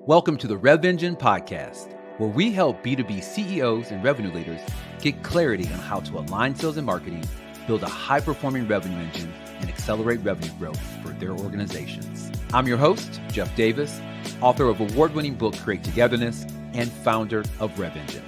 Welcome to the Rev Engine podcast, where we help B2B CEOs and revenue leaders get clarity on how to align sales and marketing, build a high-performing revenue engine, and accelerate revenue growth for their organizations. I'm your host, Jeff Davis, author of award-winning book Create Togetherness and founder of Rev Engine.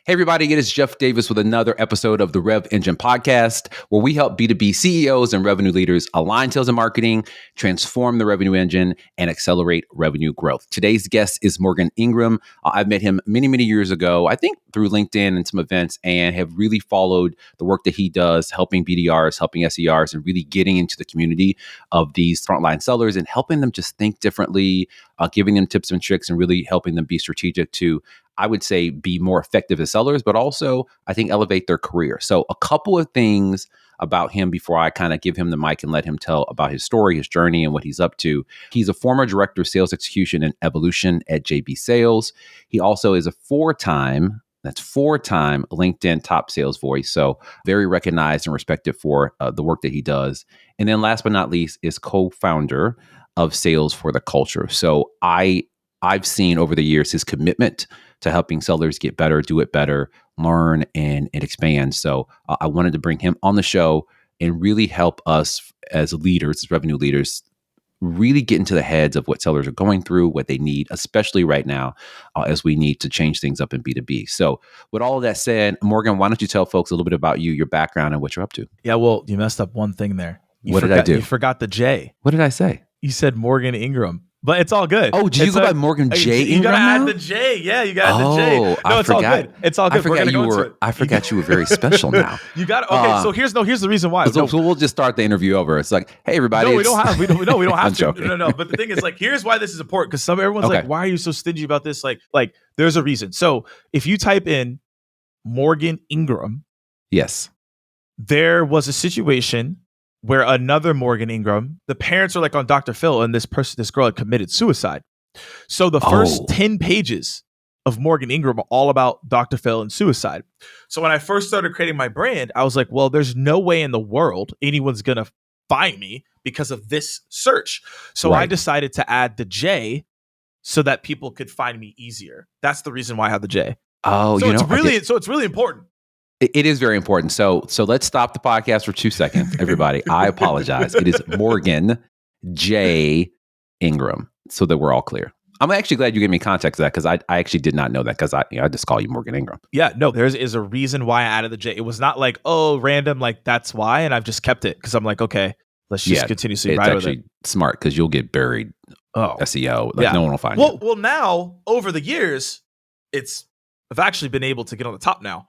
Hey everybody, it is Jeff Davis with another episode of the Rev Engine podcast, where we help B2B CEOs and revenue leaders align sales and marketing, transform the revenue engine, and accelerate revenue growth. Today's guest is Morgan Ingram. I've met him many years ago, I think through LinkedIn and some events, and have really followed the work that he does, helping BDRs, helping SERs, and really getting into the community of these frontline sellers and helping them just think differently, giving them tips and tricks, and really helping them be strategic to, I would say, be more effective as sellers, but also I think elevate their career. So a couple of things about him before I kind of give him the mic and let him tell about his story, his journey, and what he's up to. He's a former director of sales execution and evolution at JB Sales. He also is a four-time LinkedIn top sales voice. So very recognized and respected for the work that he does. And then last but not least is co-founder of Sales for the Culture. So I've seen over the years his commitment to helping sellers get better, do it better, learn, and expand. So I wanted to bring him on the show and really help us as leaders, as revenue leaders, really get into the heads of what sellers are going through, what they need, especially right now, as we need to change things up in B2B. So with all of that said, Morgan, why don't you tell folks a little bit about you, your background, and what you're up to? Yeah, well, you messed up one thing there. What did I do? You forgot the J. What did I say? You said Morgan Ingram. But it's all good. Oh, do you go by Morgan J. Ingram? You gotta now? add the J. Yeah, you gotta add the J. No, it's all good. It's all good. I forgot you were very special now. You got okay. So here's the reason why. So we'll just start the interview over. It's like, hey everybody. No, we don't have to. Joking. No. But the thing is, like, here's why this is important, because everyone's like, why are you so stingy about this? Like there's a reason. So if you type in Morgan Ingram, yes, there was a situation where another Morgan Ingram, the parents are like on Dr. Phil, and this girl had committed suicide. So the first 10 pages of Morgan Ingram are all about Dr. Phil and suicide. So when I first started creating my brand, I was like, well, there's no way in the world anyone's going to find me because of this search. So I decided to add the J so that people could find me easier. That's the reason why I have the J. Oh, so it's really important. It is very important. So let's stop the podcast for 2 seconds, everybody. I apologize. It is Morgan J. Ingram, so that we're all clear. I'm actually glad you gave me context of that, because I actually did not know that, because I just call you Morgan Ingram. Yeah, no, there is a reason why I added the J. It was not like, random, like that's why, and I've just kept it because I'm like, okay, let's just continuously ride with it. It's actually smart, because you'll get buried SEO. No one will find you. Well, now, over the years, I've actually been able to get on the top now.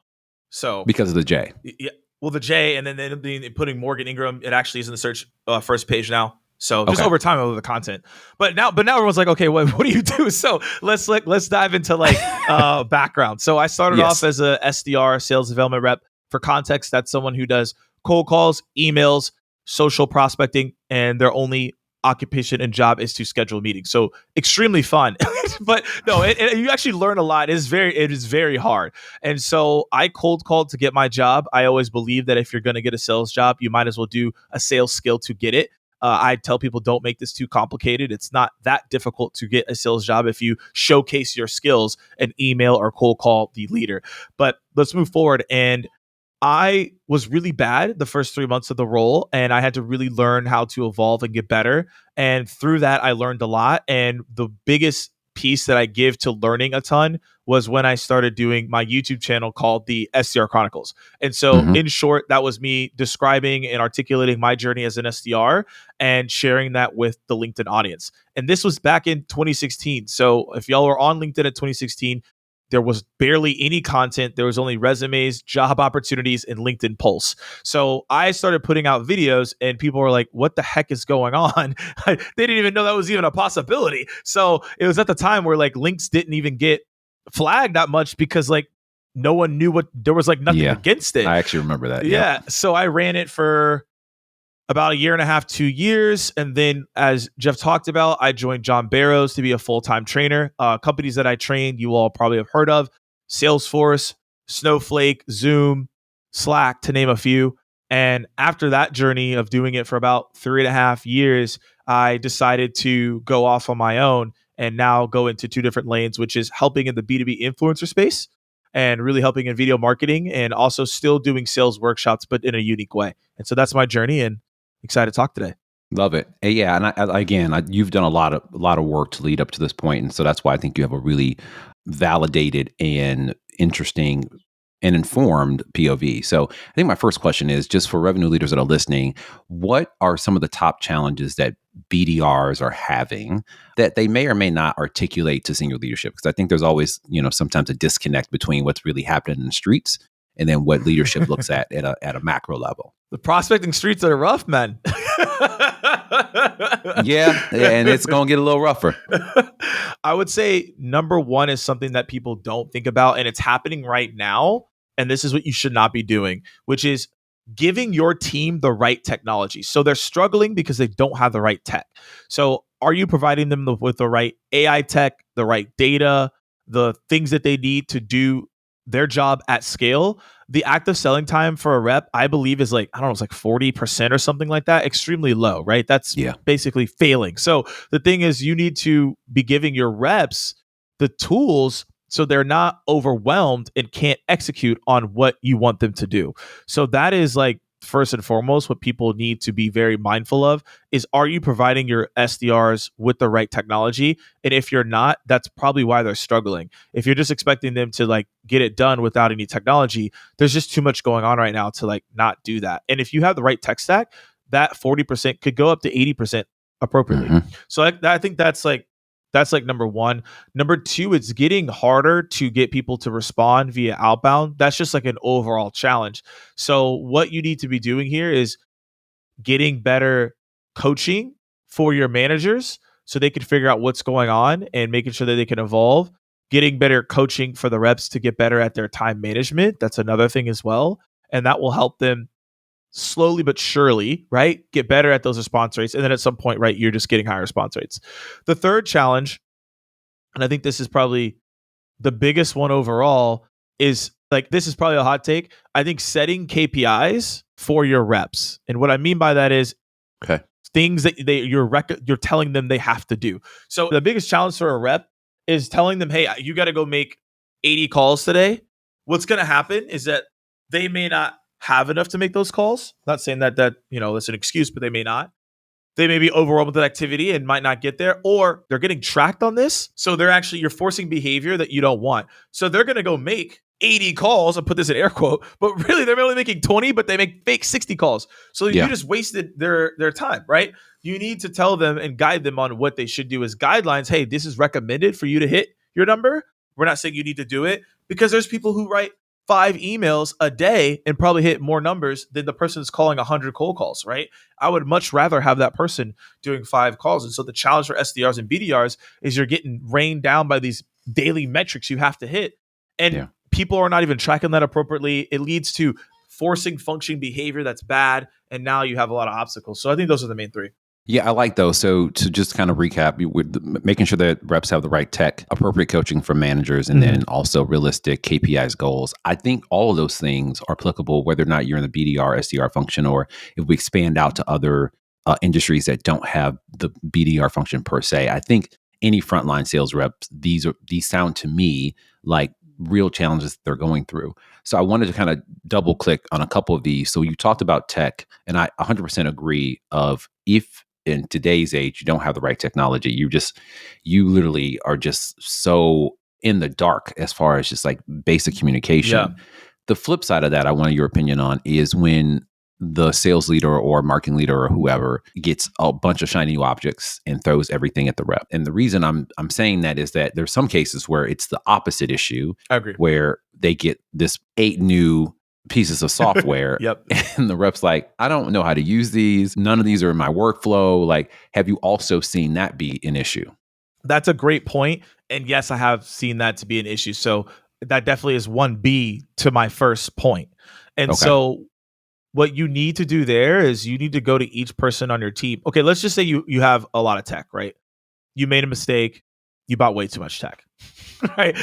So because of the J. Yeah. Well, the J, and then putting Morgan Ingram, it actually is in the search first page now. So just over time, over the content. But now everyone's like, okay, what do you do? So let's dive into background. So I started off as a SDR, sales development rep. For context, that's someone who does cold calls, emails, social prospecting, and their only occupation and job is to schedule meetings. So extremely fun, but no, you actually learn a lot. It is very hard. And so I cold called to get my job. I always believe that if you're going to get a sales job, you might as well do a sales skill to get it. I tell people, don't make this too complicated. It's not that difficult to get a sales job if you showcase your skills and email or cold call the leader. But let's move forward. And I was really bad the first 3 months of the role, and I had to really learn how to evolve and get better. And through that, I learned a lot. And the biggest piece that I give to learning a ton was when I started doing my YouTube channel called the SDR Chronicles. And so in short, that was me describing and articulating my journey as an SDR and sharing that with the LinkedIn audience. And this was back in 2016. So if y'all are on LinkedIn at 2016, there was barely any content. There was only resumes, job opportunities, and LinkedIn Pulse. So I started putting out videos, and people were like, what the heck is going on? They didn't even know that was even a possibility. So it was at the time where like links didn't even get flagged that much, because like no one knew there was like nothing against it. I actually remember that. Yeah. So I ran it for about a year and a half, 2 years. And then, as Jeff talked about, I joined John Barrows to be a full-time trainer. Companies that I trained, you all probably have heard of: Salesforce, Snowflake, Zoom, Slack, to name a few. And after that journey of doing it for about 3.5 years, I decided to go off on my own and now go into two different lanes, which is helping in the B2B influencer space and really helping in video marketing, and also still doing sales workshops, but in a unique way. And so that's my journey, and excited to talk today. Love it. Yeah, and you've done a lot of work to lead up to this point, and so that's why I think you have a really validated and interesting and informed POV. So I think my first question is just for revenue leaders that are listening, what are some of the top challenges that BDRs are having that they may or may not articulate to senior leadership? Because I think there's always, sometimes a disconnect between what's really happening in the streets and then what leadership looks at a macro level. The prospecting streets are rough, man. Yeah, and it's going to get a little rougher. I would say number one is something that people don't think about, and it's happening right now. And this is what you should not be doing, which is giving your team the right technology. So they're struggling because they don't have the right tech. So are you providing them with the right AI tech, the right data, the things that they need to do their job at scale? The active selling time for a rep, I believe, is like, I don't know, it's like 40% or something like that. Extremely low, right? That's basically failing. So the thing is, you need to be giving your reps the tools so they're not overwhelmed and can't execute on what you want them to do. So that is like first and foremost what people need to be very mindful of is, are you providing your SDRs with the right technology? And if you're not, that's probably why they're struggling. If you're just expecting them to like get it done without any technology, there's just too much going on right now to like not do that. And if you have the right tech stack, that 40% could go up to 80% appropriately. Mm-hmm. So I think that's like number one. Number two, it's getting harder to get people to respond via outbound. That's just like an overall challenge. So what you need to be doing here is getting better coaching for your managers so they can figure out what's going on and making sure that they can evolve. Getting better coaching for the reps to get better at their time management. That's another thing as well. And that will help them slowly but surely, right, get better at those response rates. And then at some point, right, you're just getting higher response rates. The third challenge, and I think this is probably the biggest one overall, is like, this is probably a hot take. I think setting KPIs for your reps. And what I mean by that is things that you're telling them they have to do. So the biggest challenge for a rep is telling them, hey, you got to go make 80 calls today. What's going to happen is that they may not have enough to make those calls. Not saying that that's an excuse, but they may not. They may be overwhelmed with that activity and might not get there, or they're getting tracked on this. So you're forcing behavior that you don't want. So they're going to go make 80 calls, I'll put this in air quote, but really they're only making 20, but they make fake 60 calls. So you just wasted their time, right? You need to tell them and guide them on what they should do as guidelines. Hey, this is recommended for you to hit your number. We're not saying you need to do it, because there's people who write 5 emails a day and probably hit more numbers than the person that's calling 100 cold calls, right? I would much rather have that person doing 5 calls. And so the challenge for SDRs and BDRs is you're getting rained down by these daily metrics you have to hit. And people are not even tracking that appropriately. It leads to forcing functioning behavior that's bad. And now you have a lot of obstacles. So I think those are the main 3. Yeah, I like those. So to just kind of recap, making sure that reps have the right tech, appropriate coaching for managers, and then also realistic KPIs goals. I think all of those things are applicable whether or not you're in the BDR, SDR function, or if we expand out to other industries that don't have the BDR function per se. I think any frontline sales reps, these sound to me like real challenges they're going through. So I wanted to kind of double click on a couple of these. So you talked about tech, and I 100% agree of if in today's age you don't have the right technology, you literally are just so in the dark as far as just like basic communication. The flip side of that I want your opinion on is when the sales leader or marketing leader or whoever gets a bunch of shiny new objects and throws everything at the rep. And the reason I'm saying that is that there's some cases where it's the opposite issue. I agree. Where they get this 8 new pieces of software and the rep's like, I don't know how to use these. None of these are in my workflow. Like, have you also seen that be an issue? That's a great point. And yes, I have seen that to be an issue. So that definitely is 1B to my first point. And so what you need to do there is you need to go to each person on your team. Okay, let's just say you have a lot of tech, right? You made a mistake. You bought way too much tech, right?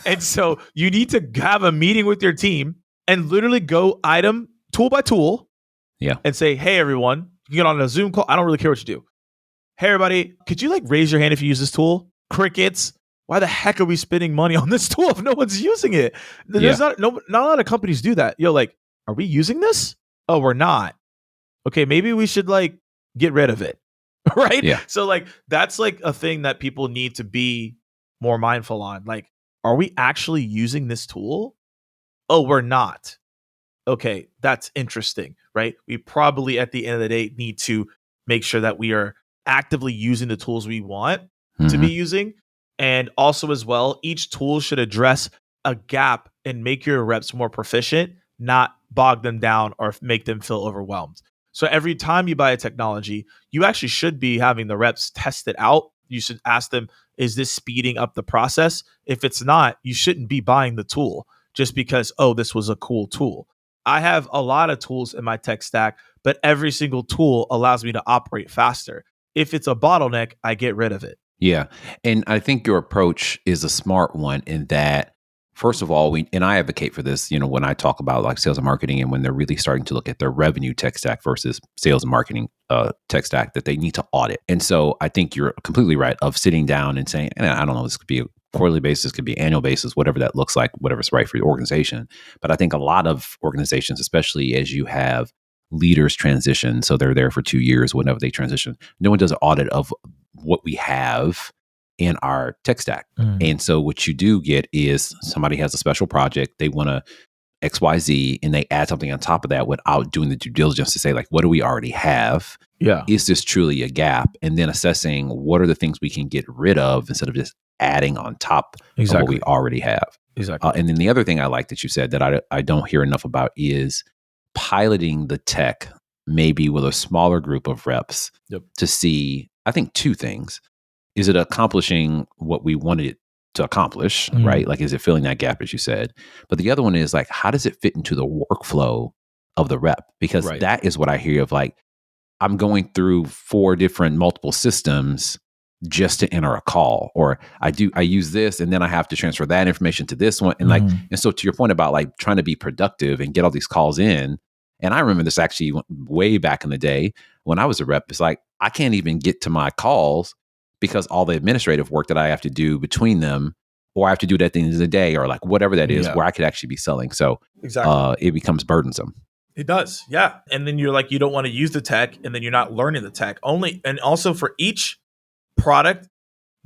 And so you need to have a meeting with your team and literally go item tool by tool. Yeah. And say, hey, everyone, you get on a Zoom call. I don't really care what you do. Hey, everybody, could you like raise your hand if you use this tool? Crickets. Why the heck are we spending money on this tool if no one's using it? There's not a lot of companies do that. You're like, are we using this? Oh, we're not. Okay, maybe we should like get rid of it. Right? Yeah. So like that's like a thing that people need to be more mindful on. Like, are we actually using this tool? Oh, we're not. Okay, that's interesting, right? We probably at the end of the day need to make sure that we are actively using the tools we want to be using. And also as well, each tool should address a gap and make your reps more proficient, not bog them down or make them feel overwhelmed. So every time you buy a technology, you actually should be having the reps test it out. You should ask them, is this speeding up the process? If it's not, you shouldn't be buying the tool just because, oh, this was a cool tool. I have a lot of tools in my tech stack, but every single tool allows me to operate faster. If it's a bottleneck, I get rid of it. Yeah. And I think your approach is a smart one in that, first of all, and I advocate for this, when I talk about like sales and marketing and when they're really starting to look at their revenue tech stack versus sales and marketing tech stack, that they need to audit. And so I think you're completely right of sitting down and saying, and I don't know, this could be a quarterly basis, could be annual basis, whatever that looks like, whatever's right for your organization. But I think a lot of organizations, especially as you have leaders transition, so they're there for 2 years, whenever they transition, no one does an audit of what we have in our tech stack. And so what you do get is somebody has a special project, they want to XYZ, and they add something on top of that without doing the due diligence to say, like, what do we already have? Yeah. Is this truly a gap? And then assessing what are the things we can get rid of instead of just adding on top of what we already have. Exactly. And then the other thing I like that you said that I don't hear enough about is piloting the tech maybe with a smaller group of reps to see, I think, two things. Is it accomplishing what we wanted it to accomplish, right? Like, is it filling that gap, as you said? But the other one is like, how does it fit into the workflow of the rep? Because that is what I hear of, like, I'm going through 4 different multiple systems just to enter a call, or I use this and then I have to transfer that information to this one. And like, and so to your point about like trying to be productive and get all these calls in. And I remember this actually way back in the day when I was a rep, it's like, I can't even get to my calls because all the administrative work that I have to do between them, or I have to do it at the end of the day, or like whatever that is, where I could actually be selling. So it becomes burdensome. It does. Yeah. And then you're like, you don't want to use the tech, and then you're not learning the tech only. And also for each product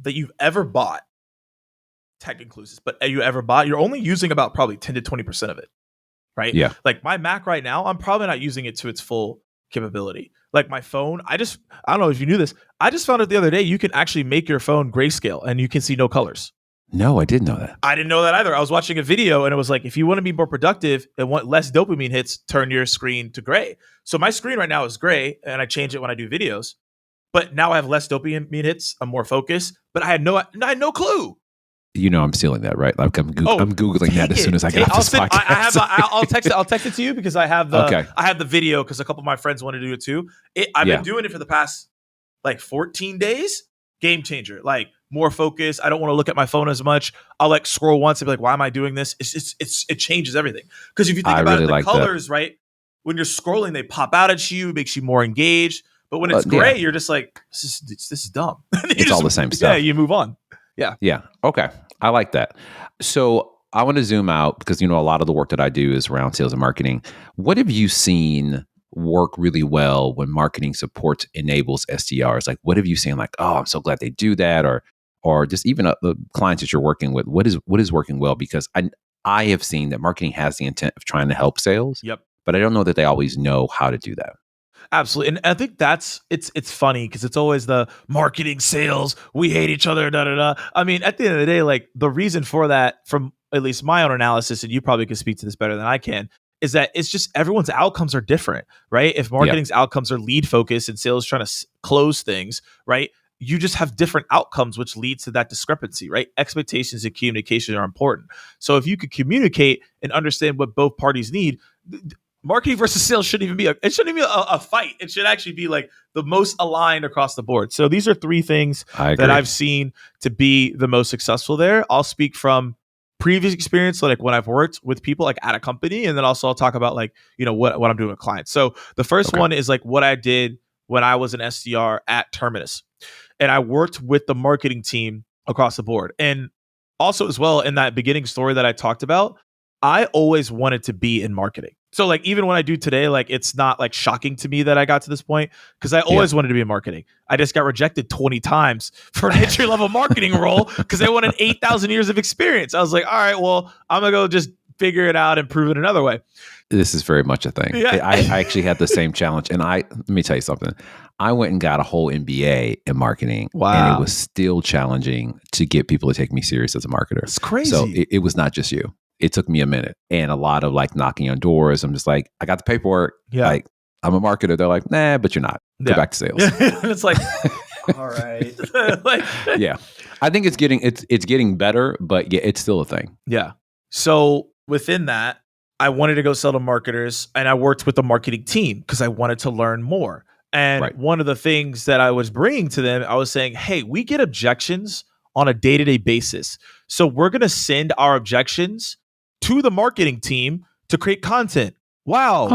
that you've ever bought, tech inclusive, but you ever bought, you're only using about probably 10 to 20% of it. Right? Yeah. Like my Mac right now, I'm probably not using it to its full capability. Like my phone, I don't know if you knew this. I just found out the other day, you can actually make your phone grayscale and you can see no colors. No, I didn't know that. I didn't know that either. I was watching a video and it was like, if you want to be more productive and want less dopamine hits, turn your screen to gray. So my screen right now is gray and I change it when I do videos. But now I have less dopamine hits. I'm more focused. But I had no clue. I'm stealing that, right? Like I'm Googling that as soon as I get off this podcast. I'll text it to you because I have the video because a couple of my friends want to do it too. I've been doing it for the past like 14 days. Game changer. Like more focus. I don't want to look at my phone as much. I'll like scroll once and be like, why am I doing this? It changes everything. Because if you think about it, the colors, right? When you're scrolling, they pop out at you, makes you more engaged. But when it's gray, you're just like, this is dumb. It's all the same stuff. Yeah, you move on. Yeah. Yeah. Okay. I like that. So I want to zoom out because, a lot of the work that I do is around sales and marketing. What have you seen work really well when marketing supports enables SDRs? Like, what have you seen? Like, oh, I'm so glad they do that, or just even the clients that you're working with. What is working well? Because I have seen that marketing has the intent of trying to help sales. Yep. But I don't know that they always know how to do that. Absolutely. And I think it's funny because it's always the marketing sales. We hate each other. Da, da, da. I mean, at the end of the day, like the reason for that, from at least my own analysis, and you probably could speak to this better than I can, is that it's just everyone's outcomes are different, right? If marketing's outcomes are lead focused and sales trying to close things, right? You just have different outcomes, which leads to that discrepancy, right? Expectations and communication are important. So if you could communicate and understand what both parties need, marketing versus sales shouldn't even be a fight. It should actually be like the most aligned across the board. So these are 3 things that I've seen to be the most successful there. I'll speak from previous experience, so like when I've worked with people like at a company, and then also I'll talk about like, what I'm doing with clients. So the first one is like what I did when I was an SDR at Terminus, and I worked with the marketing team across the board. And also as well, in that beginning story that I talked about, I always wanted to be in marketing. So like even when I do today, like it's not like shocking to me that I got to this point, because I always wanted to be in marketing. I just got rejected 20 times for an entry level marketing role because they wanted 8,000 years of experience. I was like, all right, well, I'm gonna go just figure it out and prove it another way. This is very much a thing. Yeah. I actually had the same challenge. And let me tell you something. I went and got a whole MBA in marketing. Wow. And it was still challenging to get people to take me serious as a marketer. It's crazy. So it was not just you. It took me a minute and a lot of like knocking on doors. I'm just like, I got the paperwork. Yeah. Like, I'm a marketer. They're like, nah, but you're not. Go back to sales. It's like, all right. Yeah. I think it's getting better, but yeah, it's still a thing. Yeah. So within that, I wanted to go sell to marketers, and I worked with the marketing team because I wanted to learn more. And one of the things that I was bringing to them, I was saying, hey, we get objections on a day-to-day basis. So we're going to send our objections to the marketing team to create content. Wow.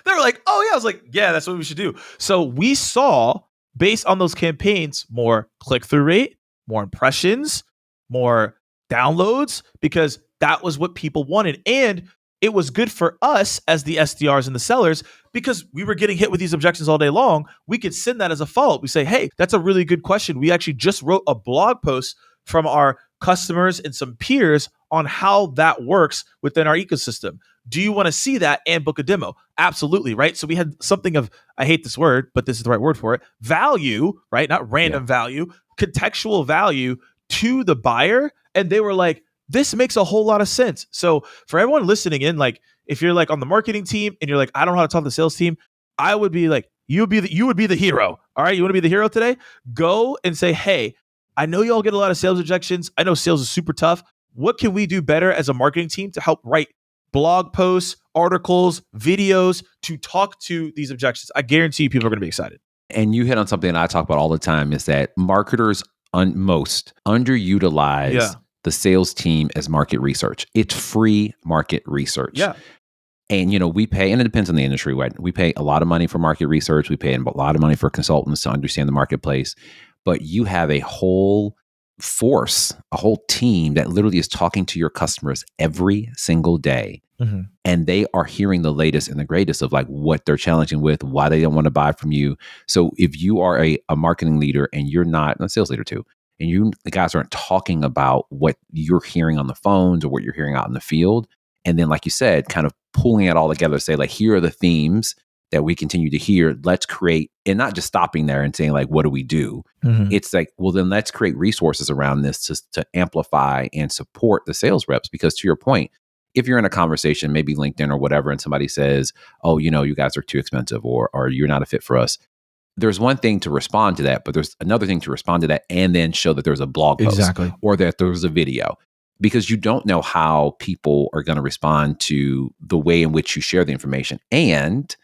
They were like, oh yeah. I was like, yeah, that's what we should do. So we saw, based on those campaigns, more click-through rate, more impressions, more downloads, because that was what people wanted. And it was good for us as the SDRs and the sellers, because we were getting hit with these objections all day long. We could send that as a follow-up. We say, hey, that's a really good question. We actually just wrote a blog post from our customers and some peers on how that works within our ecosystem. Do you want to see that and book a demo? Absolutely, right? So we had something of, I hate this word, but this is the right word for it, value, right? Not random value, contextual value to the buyer. And they were like, this makes a whole lot of sense. So for everyone listening in, like if you're like on the marketing team and you're like, I don't know how to talk to the sales team, I would be like, you would be the hero. All right, you want to be the hero today? Go and say, hey, I know y'all get a lot of sales objections. I know sales is super tough. What can we do better as a marketing team to help write blog posts, articles, videos to talk to these objections? I guarantee you people are going to be excited. And you hit on something that I talk about all the time, is that marketers most underutilize the sales team as market research. It's free market research. Yeah. And, we pay, and it depends on the industry, right? We pay a lot of money for market research. We pay a lot of money for consultants to understand the marketplace. But you have a whole force, a whole team that literally is talking to your customers every single day. Mm-hmm. And they are hearing the latest and the greatest of like what they're challenging with, why they don't want to buy from you. So if you are a marketing leader and you're not a sales leader too, and the guys aren't talking about what you're hearing on the phones or what you're hearing out in the field, and then like you said, kind of pulling it all together, say like, here are the themes that we continue to hear. Let's create, and not just stopping there and saying like, what do we do? Mm-hmm. It's like, well, then let's create resources around this to amplify and support the sales reps. Because to your point, if you're in a conversation, maybe LinkedIn or whatever, and somebody says, oh, you guys are too expensive, or you're not a fit for us. There's one thing to respond to that, but there's another thing to respond to that and then show that there's a blog post or that there's a video. Because you don't know how people are going to respond to the way in which you share the information. And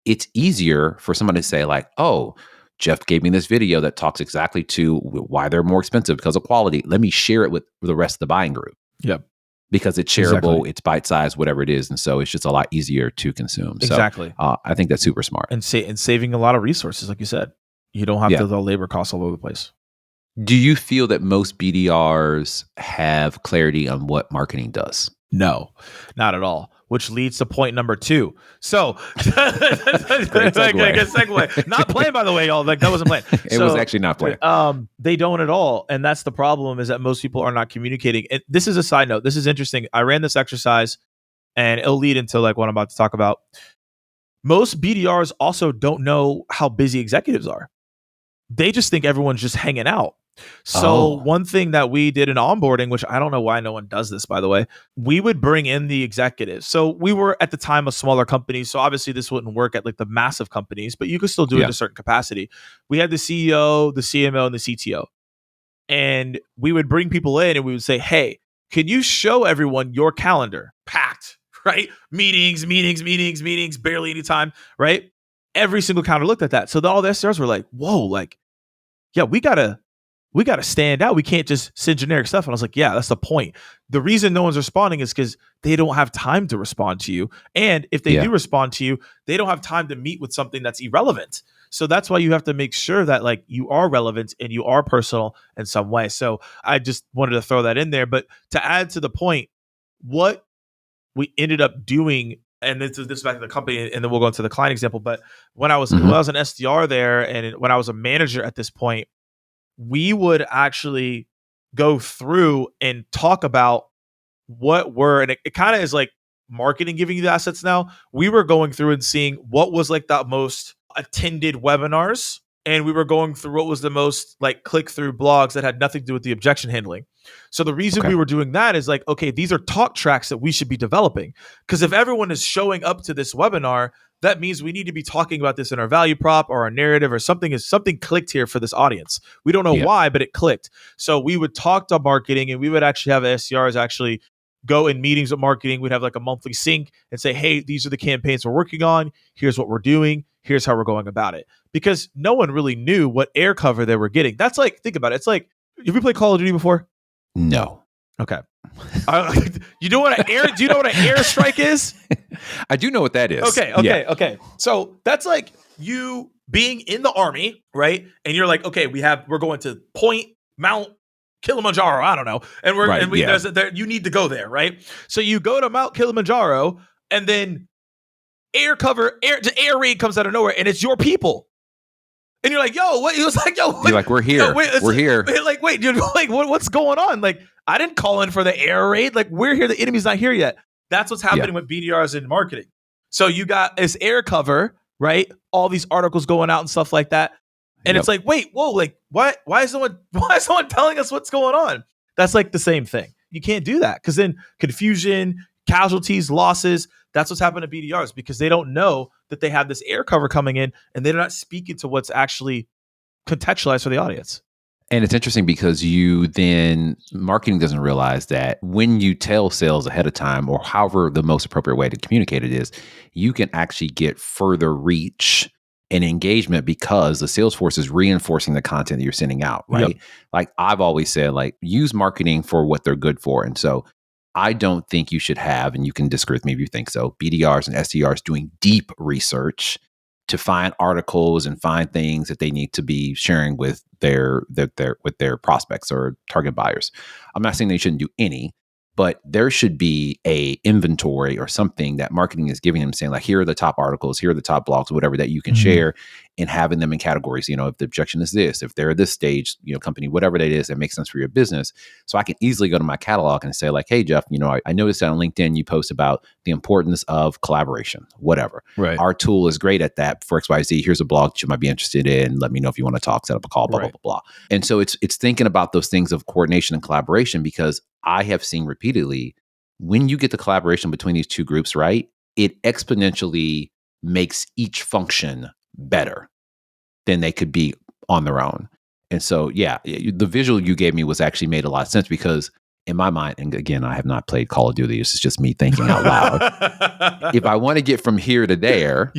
it's easier for somebody to say like, oh, Jeff gave me this video that talks exactly to why they're more expensive because of quality. Let me share it with the rest of the buying group. Yep. Because it's shareable, it's bite-sized, whatever it is. And so it's just a lot easier to consume. Exactly. So I think that's super smart. And saving a lot of resources, like you said. You don't have to the labor costs all over the place. Do you feel that most BDRs have clarity on what marketing does? No, not at all. Which leads to point number 2. So, great segue. Not planned, by the way, y'all. Like that wasn't planned. It was actually not planned. They don't at all, and that's the problem. Is that most people are not communicating. And this is a side note. This is interesting. I ran this exercise, and it'll lead into like what I'm about to talk about. Most BDRs also don't know how busy executives are. They just think everyone's just hanging out. So one thing that we did in onboarding, which I don't know why no one does this, by the way, we would bring in the executives. So we were at the time a smaller company. So obviously this wouldn't work at like the massive companies, but you could still do it in a certain capacity. We had the CEO, the CMO, and the CTO. And we would bring people in and we would say, hey, can you show everyone your calendar? Packed, right? Meetings, barely any time, right? Every single calendar looked at that. So all the SDRs were like, whoa, like, yeah, we gotta we got to stand out. We can't just send generic stuff. And I was like, yeah, that's the point. The reason no one's responding is because they don't have time to respond to you. And if they do respond to you, they don't have time to meet with something that's irrelevant. So that's why you have to make sure that like you are relevant and you are personal in some way. So I just wanted to throw that in there. But to add to the point, what we ended up doing, and this is back to the company, and then we'll go into the client example. But when I was an SDR there, and when I was a manager at this point, we would actually go through and talk about what were, and it kind of is like marketing giving you the assets now. We were going through and seeing what was like the most attended webinars, and we were going through what was the most like click through blogs that had nothing to do with the objection handling. So the reason we were doing that is like, okay, these are talk tracks that we should be developing. Because if everyone is showing up to this webinar, that means we need to be talking about this in our value prop or our narrative or something clicked here for this audience. We don't know why, but it clicked. So we would talk to marketing, and we would actually have SDRs actually go in meetings with marketing. We'd have like a monthly sync and say, hey, these are the campaigns we're working on. Here's what we're doing. Here's how we're going about it. Because no one really knew what air cover they were getting. That's like, think about it. It's like, have you played Call of Duty before? No. Okay. You know what an air? Do you know what an airstrike is? I do know what that is. Okay. So that's like you being in the army, right? And you're like, okay, we're going to Point Mount Kilimanjaro. I don't know, and you need to go there, right? So you go to Mount Kilimanjaro, and then the air raid comes out of nowhere, and it's your people. And you're like, yo, what? He was like, yo, what? You're like, we're here. We're here. Like, wait, dude, like, what's going on? Like, I didn't call in for the air raid. Like, we're here. The enemy's not here yet. That's what's happening with BDRs in marketing. So you got this air cover, right? All these articles going out and stuff like that. And it's like, wait, whoa, like, why is someone telling us what's going on? That's like the same thing. You can't do that because then confusion, casualties, losses. That's what's happened to BDRs because they don't know that they have this air cover coming in and they're not speaking to what's actually contextualized for the audience. And it's interesting because marketing doesn't realize that when you tell sales ahead of time, or however the most appropriate way to communicate it is, you can actually get further reach and engagement because the sales force is reinforcing the content that you're sending out, right? Yep. Like I've always said, like use marketing for what they're good for. And so I don't think you should have, and you can disagree with me if you think so, BDRs and SDRs doing deep research to find articles and find things that they need to be sharing with their prospects or target buyers. I'm not saying they shouldn't do any, but there should be a inventory or something that marketing is giving them, saying like, here are the top articles, here are the top blogs, whatever that you can share, and having them in categories. You know, if the objection is this, if they're this stage, company, whatever that is that makes sense for your business. So I can easily go to my catalog and say like, hey, Jeff, I noticed that on LinkedIn you post about the importance of collaboration, whatever. Right. Our tool is great at that for XYZ. Here's a blog that you might be interested in. Let me know if you want to talk, set up a call, blah, blah, blah, blah. And so it's thinking about those things of coordination and collaboration, because I have seen repeatedly when you get the collaboration between these two groups, right, it exponentially makes each function better than they could be on their own. And so, the visual you gave me was actually made a lot of sense because in my mind, and again, I have not played Call of Duty. This is just me thinking out loud. If I want to get from here to there,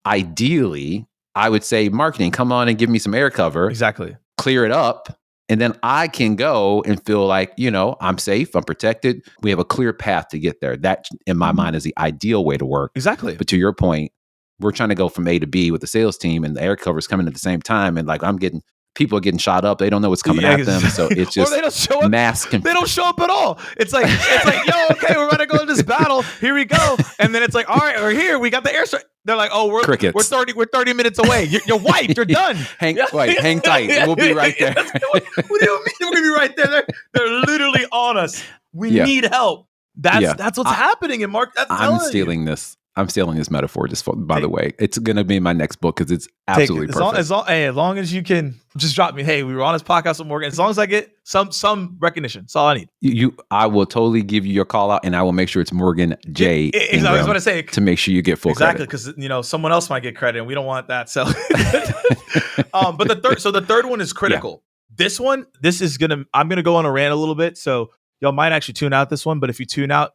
ideally, I would say marketing, come on and give me some air cover. Exactly. Clear it up. And then I can go and feel like, I'm safe, I'm protected. We have a clear path to get there. That, in my mind, is the ideal way to work. Exactly. But to your point, we're trying to go from A to B with the sales team, and the air cover is coming at the same time. And like people are getting shot up. They don't know what's coming at them. So it's just they don't show up. They don't show up at all. It's like, yo, okay, we're going to go to this battle. Here we go. And then it's like, all right, we're here. We got the airstrike. They're like, oh, we're 30 minutes away. You're wiped. You're done. Hang tight. We'll be right there. What do you mean we're going to be right there? They're literally on us. We need help. That's what's happening in Mark. I'm stealing this. I'm stealing this metaphor by the way. It's going to be in my next book because it's absolutely perfect. As long as you can just drop me, hey, we were on this podcast with Morgan. As long as I get some recognition, that's all I need. I will totally give you your call out, and I will make sure it's Morgan J. Exactly. I was going to say to make sure you get full credit. Exactly, because someone else might get credit, and we don't want that. So, but the third one is critical. Yeah. I'm gonna go on a rant a little bit, so y'all might actually tune out this one. But if you tune out,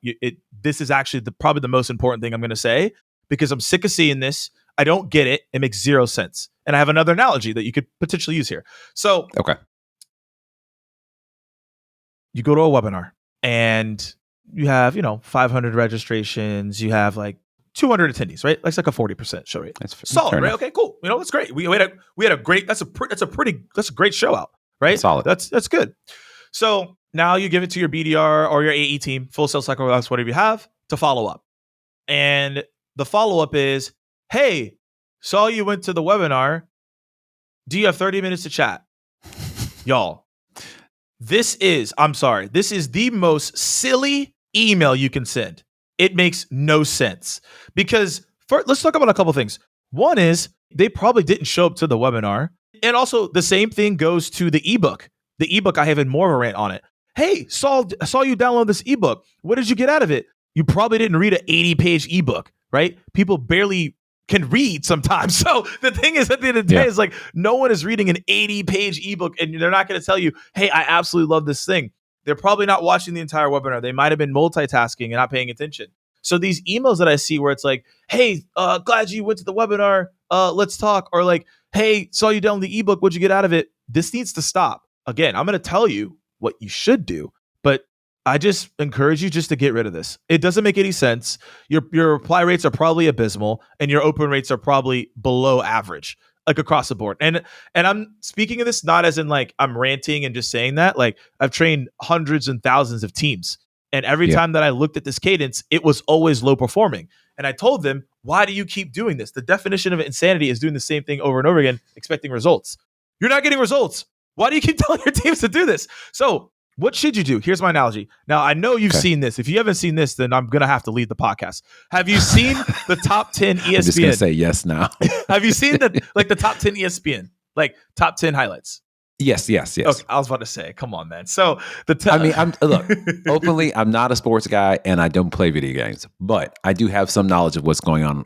this is actually probably the most important thing I'm gonna say, because I'm sick of seeing this. I don't get it. It makes zero sense. And I have another analogy that you could potentially use here. So, okay, you go to a webinar and you have, 500 registrations, you have like 200 attendees, right? That's like a 40% show rate. That's solid, right? enough. Okay, cool. That's great. We had a great, that's a great show out, right? Solid. That's good. So now you give it to your BDR or your AE team, full sales cycle, whatever you have, to follow up. And the follow up is, hey, saw you went to the webinar. Do you have 30 minutes to chat? Y'all, this is the most silly email you can send. It makes no sense because let's talk about a couple things. One is they probably didn't show up to the webinar. And also the same thing goes to the ebook. The ebook, I have more of a rant on it. Hey, saw you download this ebook. What did you get out of it? You probably didn't read an 80-page ebook, right? People barely can read sometimes. So the thing is, at the end of the day, is like no one is reading an 80-page ebook, and they're not going to tell you, hey, I absolutely love this thing. They're probably not watching the entire webinar. They might have been multitasking and not paying attention. So these emails that I see where it's like, hey, glad you went to the webinar. Let's talk. Or like, hey, saw you download the ebook. What'd you get out of it? This needs to stop. Again, I'm going to tell you what you should do, but I just encourage you just to get rid of this. It doesn't make any sense. Your reply rates are probably abysmal, and your open rates are probably below average, like across the board. And I'm speaking of this not as in like I'm ranting and just saying that. Like I've trained hundreds and thousands of teams, and every time that I looked at this cadence, it was always low performing. And I told them, why do you keep doing this? The definition of insanity is doing the same thing over and over again, expecting results. You're not getting results. Why do you keep telling your teams to do this? So what should you do? Here's my analogy. Now, I know you've seen this. If you haven't seen this, then I'm going to have to lead the podcast. Have you seen the top 10 ESPN? I'm just going to say yes now. Have you seen the top 10 ESPN? Like top 10 highlights? Yes. Okay, I was about to say, come on, man. So look, openly, I'm not a sports guy and I don't play video games, but I do have some knowledge of what's going on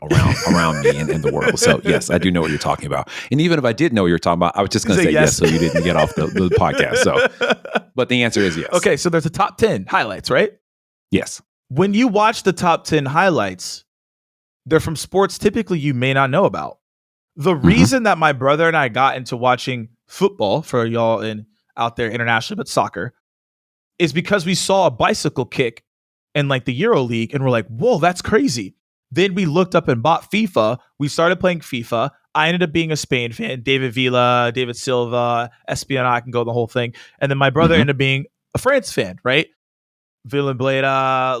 around me and in the world. So yes, I do know what you're talking about. And even if I did know what you're talking about, I was just going to say yes so you didn't get off the podcast. So, but the answer is yes. Okay, so there's a top 10 highlights, right? Yes. When you watch the top 10 highlights, they're from sports typically you may not know about. The reason that my brother and I got into watching football, for y'all out there internationally, but soccer, is because we saw a bicycle kick in like the Euro League and we're like, whoa, that's crazy. Then we looked up and bought FIFA. We started playing FIFA. I ended up being a Spain fan, David Villa, David Silva, Espionage, I can go the whole thing. And then my brother ended up being a France fan, right? Villableda,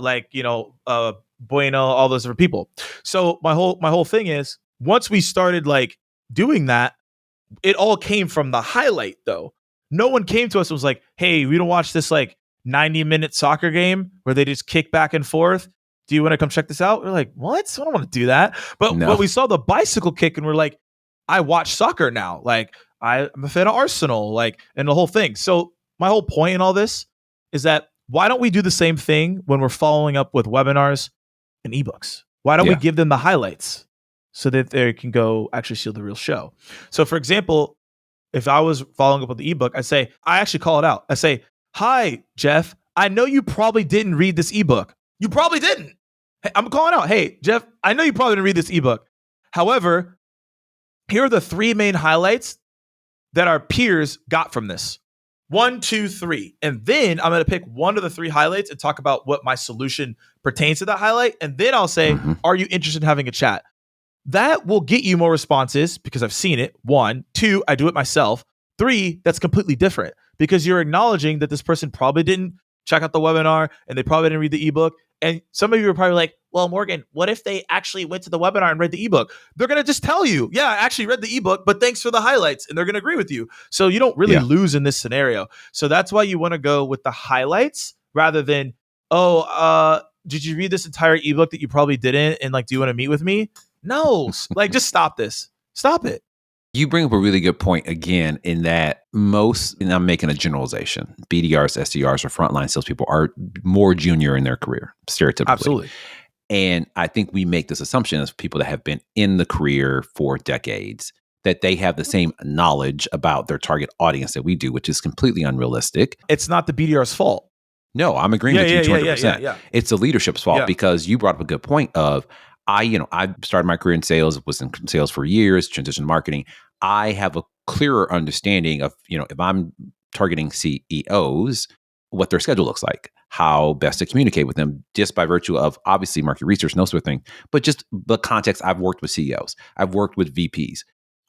Bueno, all those different people. So my whole thing is, once we started like doing that, it all came from the highlight though. No one came to us and was like, hey, we don't watch this like 90-minute soccer game where they just kick back and forth. Do you want to come check this out? We're like, what? I don't want to do that. But when we saw the bicycle kick and we're like, I watch soccer now. Like I'm a fan of Arsenal, like, and the whole thing. So my whole point in all this is that why don't we do the same thing when we're following up with webinars and ebooks? Why don't we give them the highlights so that they can go actually see the real show? So for example, if I was following up with the ebook, I actually call it out. I say, hi, Jeff, I know you probably didn't read this ebook. You probably didn't. Hey, I'm calling out. Hey, Jeff, I know you probably didn't read this ebook. However, here are the 3 main highlights that our peers got from this. 1, 2, 3. And then I'm going to pick one of the 3 highlights and talk about what my solution pertains to that highlight. And then I'll say, are you interested in having a chat? That will get you more responses because I've seen it. 1, 2, I do it myself. 3, that's completely different because you're acknowledging that this person probably didn't check out the webinar and they probably didn't read the ebook. And some of you are probably like, well, Morgan, what if they actually went to the webinar and read the ebook? They're going to just tell you, yeah, I actually read the ebook, but thanks for the highlights. And they're going to agree with you. So you don't really lose in this scenario. So that's why you want to go with the highlights rather than, did you read this entire ebook that you probably didn't? And like, do you want to meet with me? No, like just stop this. Stop it. You bring up a really good point again in that and I'm making a generalization, BDRs, SDRs, or frontline salespeople are more junior in their career, stereotypically. Absolutely. And I think we make this assumption as people that have been in the career for decades that they have the same knowledge about their target audience that we do, which is completely unrealistic. It's not the BDR's fault. No, I'm agreeing with you 200%. Yeah. It's the leadership's fault because you brought up a good point of, I started my career in sales, was in sales for years, transitioned to marketing. I have a clearer understanding of, if I'm targeting CEOs, what their schedule looks like, how best to communicate with them, just by virtue of obviously market research and those sort of thing, but just the context. I've worked with CEOs, I've worked with VPs.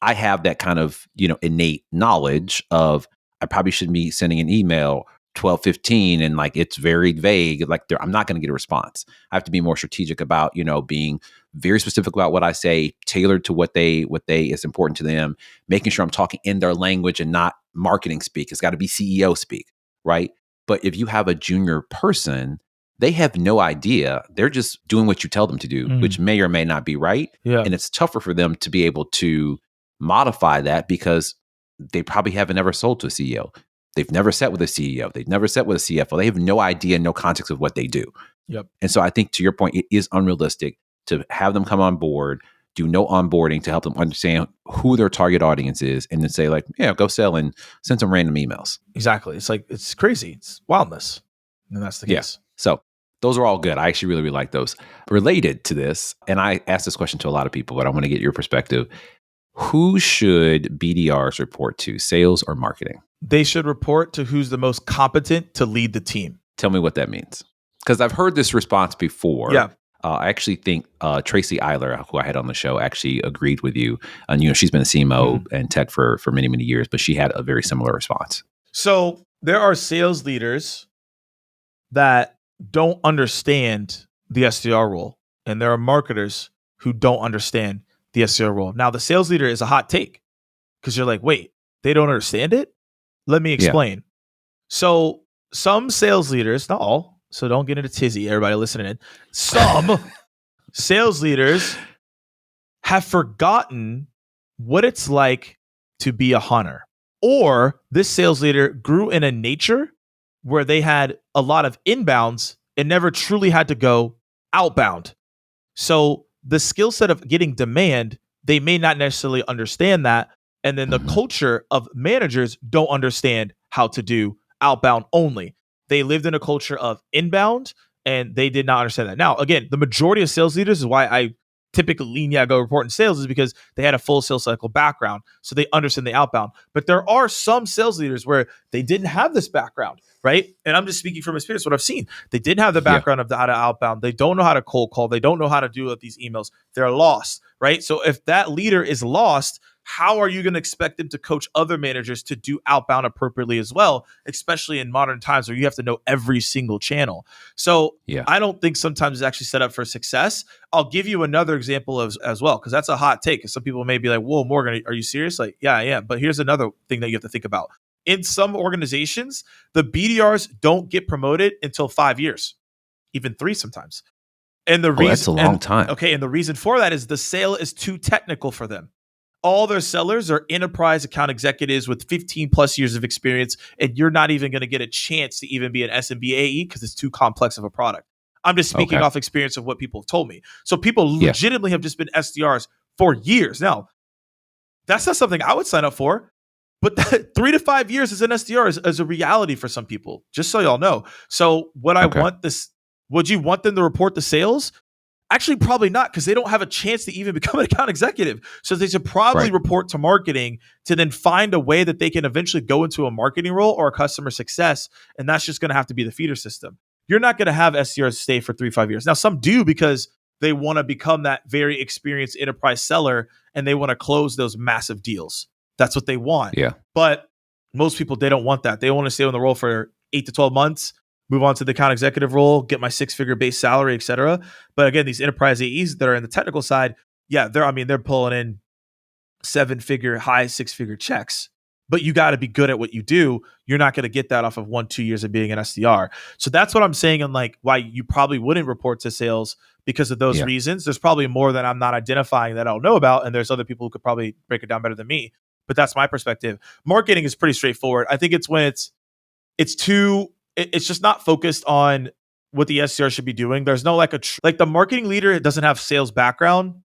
I have that kind of, innate knowledge of, I probably shouldn't be sending an email 12:15 and like it's very vague. Like I'm not going to get a response. I have to be more strategic about, being very specific about what I say, tailored to what they is important to them, making sure I'm talking in their language and not marketing speak. It's got to be CEO speak, right? But if you have a junior person, they have no idea. They're just doing what you tell them to do, which may or may not be right. Yeah. And it's tougher for them to be able to modify that because they probably haven't ever sold to a CEO. They've never sat with a CEO. They've never sat with a CFO. They have no idea, no context of what they do. Yep. And so I think, to your point, it is unrealistic to have them come on board, do no onboarding to help them understand who their target audience is, and then say like, yeah, go sell and send some random emails. Exactly. It's like, it's crazy. It's wildness. And that's the case. So those are all good. I actually really, really like those. Related to this, and I asked this question to a lot of people, but I want to get your perspective. Who should BDRs report to, sales or marketing? They should report to who's the most competent to lead the team. Tell me what that means. Because I've heard this response before. Yeah. I actually think Tracy Eiler, who I had on the show, actually agreed with you. And, she's been a CMO and tech for many, many years, but she had a very similar response. So there are sales leaders that don't understand the SDR role, and there are marketers who don't understand the SDR role. Now, the sales leader is a hot take because you're like, wait, they don't understand it? Let me explain. Yeah. So some sales leaders, not all, so don't get into tizzy, everybody listening in. Some sales leaders have forgotten what it's like to be a hunter. Or this sales leader grew in a nature where they had a lot of inbounds and never truly had to go outbound. So the skill set of getting demand, they may not necessarily understand that. And then the culture of managers don't understand how to do outbound only. They lived in a culture of inbound and they did not understand that. Now, again, the majority of sales leaders is why I typically lean, go report in sales, is because they had a full sales cycle background. So they understand the outbound. But there are some sales leaders where they didn't have this background, right? And I'm just speaking from experience, what I've seen. They didn't have the background of how to outbound. They don't know how to cold call. They don't know how to do these emails. They're lost, right? So if that leader is lost, how are you going to expect them to coach other managers to do outbound appropriately as well, especially in modern times where you have to know every single channel? So I don't think sometimes it's actually set up for success. I'll give you another example as well, because that's a hot take. Some people may be like, whoa, Morgan, are you serious? Like, yeah, I am. But here's another thing that you have to think about. In some organizations, the BDRs don't get promoted until 5 years, even 3 sometimes. And the reason, that's a long time. Okay, and the reason for that is the sale is too technical for them. All their sellers are enterprise account executives with 15 plus years of experience, and you're not even going to get a chance to even be an SMB AE because it's too complex of a product. I'm just speaking off experience of what people have told me. So people legitimately have just been SDRs for years. Now, that's not something I would sign up for, but 3 to 5 years as an SDR is a reality for some people, just so y'all know. So would you want them to report the sales? Actually, probably not, because they don't have a chance to even become an account executive. So they should probably report to marketing to then find a way that they can eventually go into a marketing role or a customer success. And that's just going to have to be the feeder system. You're not going to have SDRs stay for 3 to 5 years. Now, some do because they want to become that very experienced enterprise seller and they want to close those massive deals. That's what they want. Yeah. But most people, they don't want that. They want to stay on the role for 8 to 12 months. Move on to the account executive role, get my 6-figure base salary, et cetera. But again, these enterprise AEs that are in the technical side, they're pulling in 7-figure, high 6-figure checks. But you got to be good at what you do. You're not going to get that off of 1-2 years of being an SDR. So that's what I'm saying, and like why you probably wouldn't report to sales because of those reasons. There's probably more that I'm not identifying that I don't know about, and there's other people who could probably break it down better than me. But that's my perspective. Marketing is pretty straightforward. I think it's when it's just not focused on what the SDR should be doing. There's no like the marketing leader doesn't have sales background.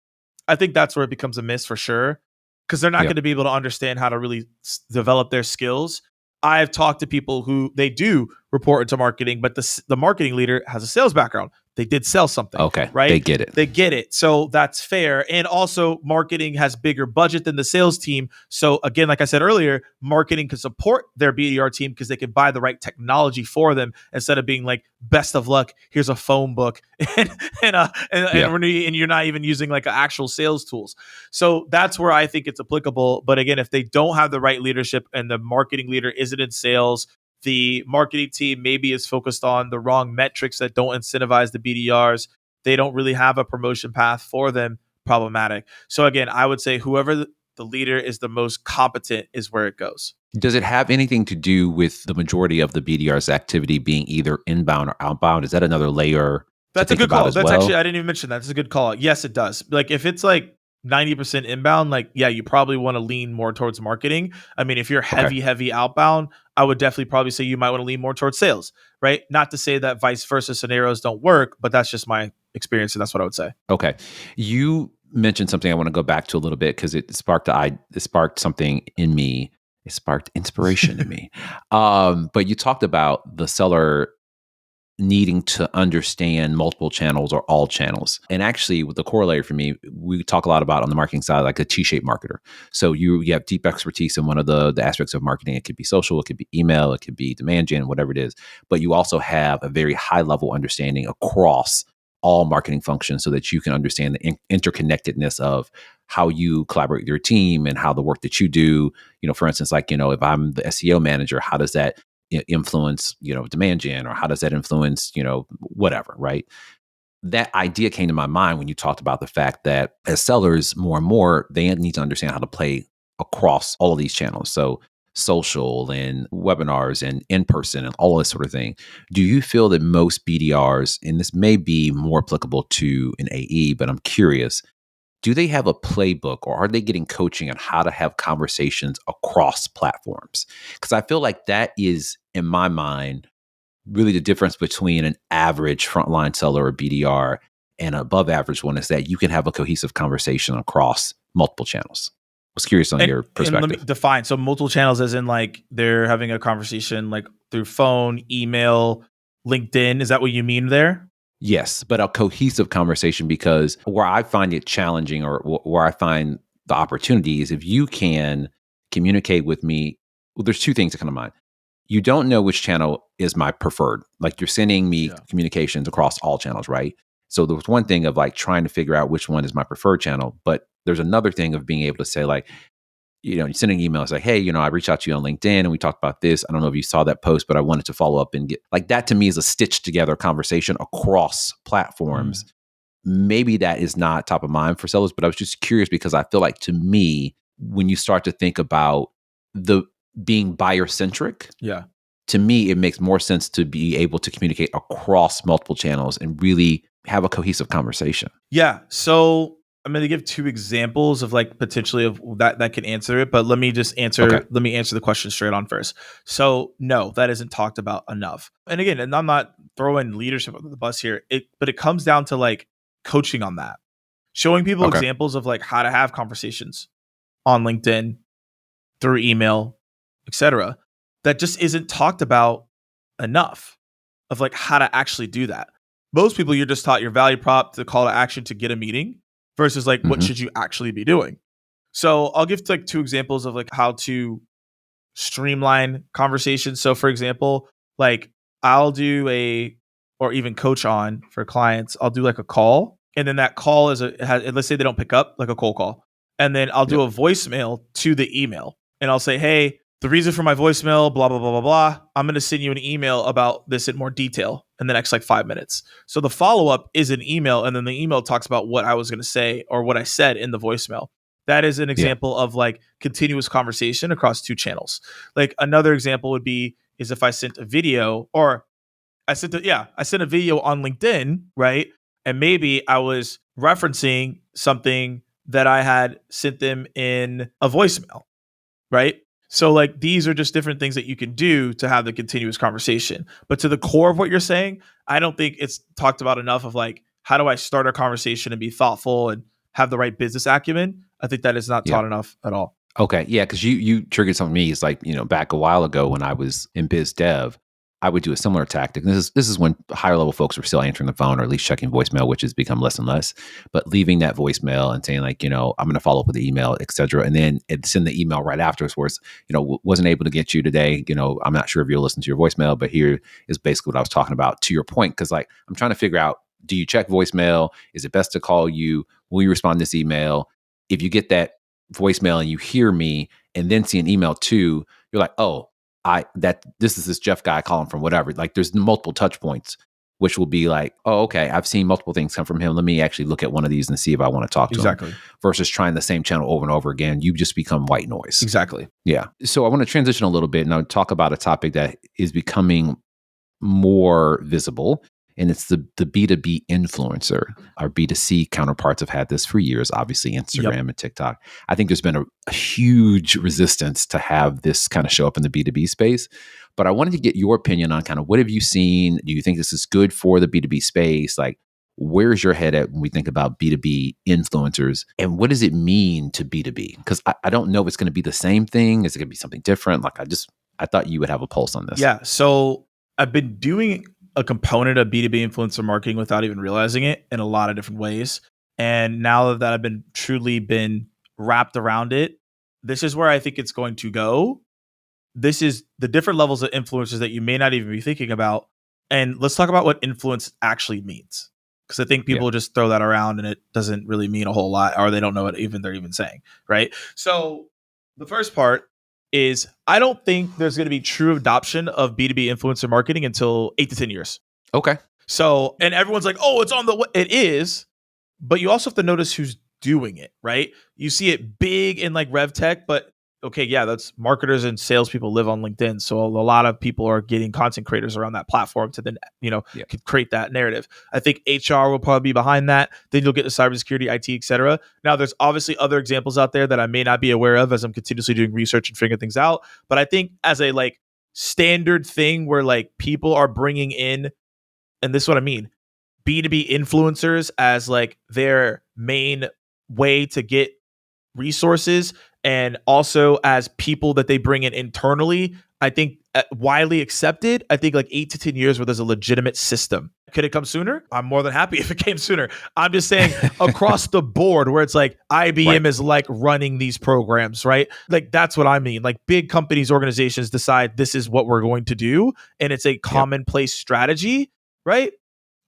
I think that's where it becomes a miss for sure, because they're not going to be able to understand how to really develop their skills. I've talked to people who they do report into marketing, but the marketing leader has a sales background. they did sell something. Okay. Right? They get it. They get it. So that's fair. And also marketing has bigger budget than the sales team. So again, like I said earlier, marketing can support their BDR team because they can buy the right technology for them instead of being like, best of luck, here's a phone book and you're not even using like actual sales tools. So that's where I think it's applicable. But again, if they don't have the right leadership and the marketing leader isn't in sales, the marketing team maybe is focused on the wrong metrics that don't incentivize the BDRs, they don't really have a promotion path for them, problematic. So again, I would say whoever the leader is the most competent is where it goes. Does it have anything to do with the majority of the BDR's activity being either inbound or outbound? Is that another layer? That's a good call. That's actually, I didn't even mention that. That's a good call. Yes, it does. Like if it's like 90% inbound, like, yeah, you probably want to lean more towards marketing. I mean, if you're heavy outbound, I would definitely probably say you might want to lean more towards sales, right? Not to say that vice versa scenarios don't work, but that's just my experience. And that's what I would say. Okay. You mentioned something I want to go back to a little bit because it sparked something in me. It sparked inspiration in me. But you talked about the seller needing to understand multiple channels or all channels. And actually, with the corollary for me, we talk a lot about on the marketing side, like a T-shaped marketer. So you have deep expertise in one of the aspects of marketing. It could be social, it could be email, it could be demand gen, whatever it is. But you also have a very high level understanding across all marketing functions so that you can understand the interconnectedness of how you collaborate with your team and how the work that you do, for instance, like, if I'm the SEO manager, how does that influence, demand gen, or how does that influence, whatever, right? That idea came to my mind when you talked about the fact that as sellers, more and more, they need to understand how to play across all of these channels. So social and webinars and in-person and all this sort of thing. Do you feel that most BDRs, and this may be more applicable to an AE, but I'm curious, do they have a playbook or are they getting coaching on how to have conversations across platforms? Because I feel like that is, in my mind, really the difference between an average frontline seller or BDR and an above average one is that you can have a cohesive conversation across multiple channels. I was curious on your perspective. And let me define. So multiple channels as in like they're having a conversation like through phone, email, LinkedIn. Is that what you mean there? Yes, but a cohesive conversation, because where I find it challenging or where I find the opportunity is if you can communicate with me. Well, there's two things that come to mind. You don't know which channel is my preferred. Like you're sending me communications across all channels, right? So there was one thing of like trying to figure out which one is my preferred channel, but there's another thing of being able to say like, you send an email, it's like, hey, I reached out to you on LinkedIn and we talked about this. I don't know if you saw that post, but I wanted to follow up and get like that. To me is a stitched together conversation across platforms. Maybe that is not top of mind for sellers, but I was just curious because I feel like to me, when you start to think about the being buyer centric, to me, it makes more sense to be able to communicate across multiple channels and really have a cohesive conversation. Yeah. So I'm going to give two examples of like potentially of that can answer it, but let me just answer. Okay. Let me answer the question straight on first. So no, that isn't talked about enough. And again, and I'm not throwing leadership under the bus here, but it comes down to like coaching on that, showing people examples of like how to have conversations on LinkedIn, through email, etc. That just isn't talked about enough of like how to actually do that. Most people, you're just taught your value prop, the call to action to get a meeting versus like what should you actually be doing. So I'll give like two examples of like how to streamline conversations. So for example, like I'll do or even coach on for clients, I'll do like a call, and then that call let's say they don't pick up, like a cold call, and then I'll do a voicemail to the email, and I'll say, hey, the reason for my voicemail, blah, blah, blah, blah, blah. I'm going to send you an email about this in more detail in the next like 5 minutes. So the follow-up is an email, and then the email talks about what I was going to say or what I said in the voicemail. That is an example of like continuous conversation across two channels. Like another example would be is if I sent a video or I sent a video on LinkedIn, right? And maybe I was referencing something that I had sent them in a voicemail, right? So like these are just different things that you can do to have the continuous conversation. But to the core of what you're saying, I don't think it's talked about enough of like, how do I start a conversation and be thoughtful and have the right business acumen? I think that is not taught enough at all. Okay. Yeah. Cause you triggered something for me. It's like, back a while ago when I was in biz dev, I would do a similar tactic. And this is when higher level folks are still answering the phone or at least checking voicemail, which has become less and less. But leaving that voicemail and saying like, I'm going to follow up with the email, et cetera. And then send the email right afterwards where it's, wasn't able to get you today. I'm not sure if you'll listen to your voicemail, but here is basically what I was talking about to your point. Cause like, I'm trying to figure out, do you check voicemail? Is it best to call you? Will you respond to this email? If you get that voicemail and you hear me and then see an email too, you're like, oh, this is this Jeff guy calling from whatever. Like there's multiple touch points, which will be like, oh, okay, I've seen multiple things come from him. Let me actually look at one of these and see if I want to talk to him. Versus trying the same channel over and over again. You just become white noise. Exactly. Yeah. So I want to transition a little bit and I'll talk about a topic that is becoming more visible. And it's the B2B influencer. Our B2C counterparts have had this for years, obviously Instagram and TikTok. I think there's been a huge resistance to have this kind of show up in the B2B space. But I wanted to get your opinion on kind of what have you seen? Do you think this is good for the B2B space? Like, where's your head at when we think about B2B influencers? And what does it mean to B2B? Because I don't know if it's going to be the same thing. Is it going to be something different? Like, I thought you would have a pulse on this. Yeah. So I've been doing a component of B2B influencer marketing without even realizing it in a lot of different ways. And now that I've been wrapped around it, this is where I think it's going to go. This is the different levels of influencers that you may not even be thinking about. And let's talk about what influence actually means. Because I think people just throw that around and it doesn't really mean a whole lot, or they don't know what they're even saying, right? So the first part is I don't think there's going to be true adoption of B2B influencer marketing until 8 to 10 years. Okay. So, and everyone's like, oh, it's on the way. It is, but you also have to notice who's doing it, right? You see it big in like rev tech, but okay, yeah, that's marketers and salespeople live on LinkedIn. So a lot of people are getting content creators around that platform to then, could create that narrative. I think HR will probably be behind that. Then you'll get the cybersecurity, IT, et cetera. Now, there's obviously other examples out there that I may not be aware of as I'm continuously doing research and figuring things out. But I think as a like standard thing where like people are bringing in, and this is what I mean, B2B influencers as like their main way to get resources, and also as people that they bring in internally, I think widely accepted. I think like 8 to 10 years where there's a legitimate system. Could it come sooner? I'm more than happy if it came sooner. I'm just saying across the board where it's like IBM is like running these programs, right? Like that's what I mean. Like big companies, organizations decide this is what we're going to do. And it's a commonplace strategy, right?